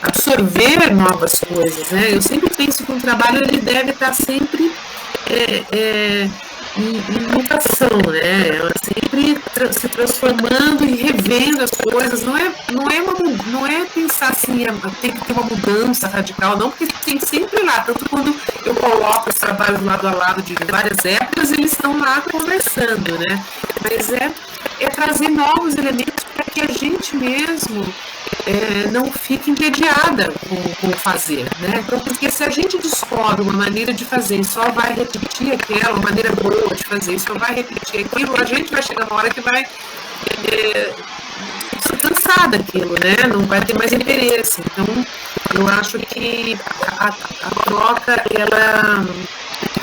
absorver novas coisas, né? Eu sempre penso que um trabalho ele deve estar sempre em mutação, né? Ela sempre se transformando e revendo as coisas. Não é pensar assim, tem que ter uma mudança radical, não, porque tem sempre lá, tanto quando eu coloco os trabalhos lado a lado de várias épocas, eles estão lá conversando, né? Mas é trazer novos elementos para que a gente mesmo não fique entediada com o fazer, né? Então, porque se a gente descobre uma maneira de fazer e só vai repetir aquela, uma maneira boa de fazer e só vai repetir aquilo, a gente vai chegar uma hora que vai se cansar daquilo, né? Não vai ter mais interesse. Então, eu acho que a troca, ela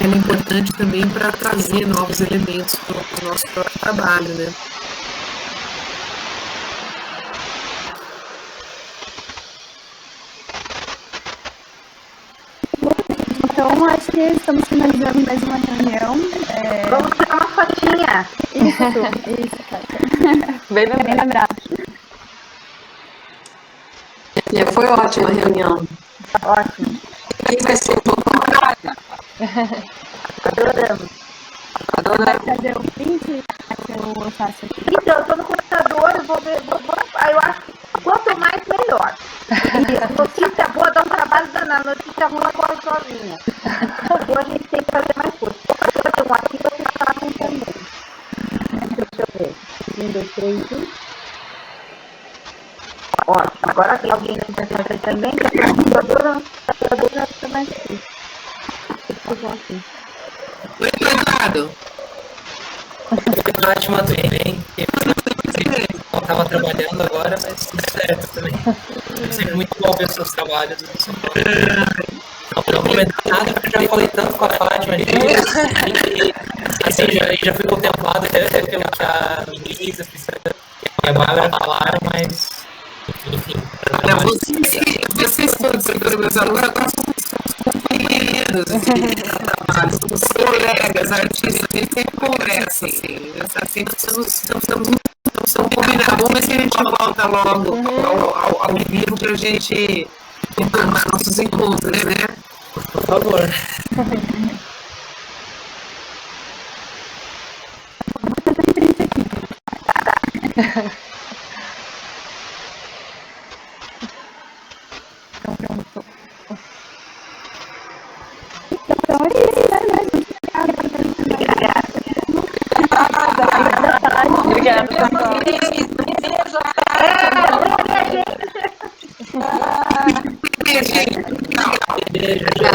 é importante também para trazer novos elementos para o nosso próprio trabalho, né? Então, acho que estamos finalizando mais uma reunião. Vamos tirar uma fotinha. Isso, Kátia. Bem Bem lembrado. lembrado. Foi ótima a reunião. Ótimo. Quem vai ser o Adoramos. Cadê o print? Eu faço aqui. Então, eu tô no computador, eu vou ver. Aí eu acho que quanto mais, melhor. E notícia boa dá um trabalho danado, notícia ruim corre sozinha. Então a gente tem que fazer mais coisas. Vou fazer um aqui pra vocês façam também. Deixa eu ver. 1, 2, 3 e... Ótimo. Agora tem alguém que vai fazer também, que é computador já fica mais difícil. Assim. Oi, Eduardo. Ótima, tudo bem? Eu estava trabalhando agora, mas tudo certo também. É sempre muito bom ver os seus trabalhos. Não vou comentar nada, porque eu já falei tanto com a Fátima, e assim, já fui contemplado até pelo que a Elisa e a Bárbara falaram, mas enfim. Vocês todos que foram meus alunos agora são companheiros de trabalho, somos colegas, artistas, a gente sempre conversa, assim, estamos combinando, vamos ver se a gente volta logo ao vivo pra gente retomar nossos encontros, né? Por favor. Então é isso, né? Obrigada. Beijo.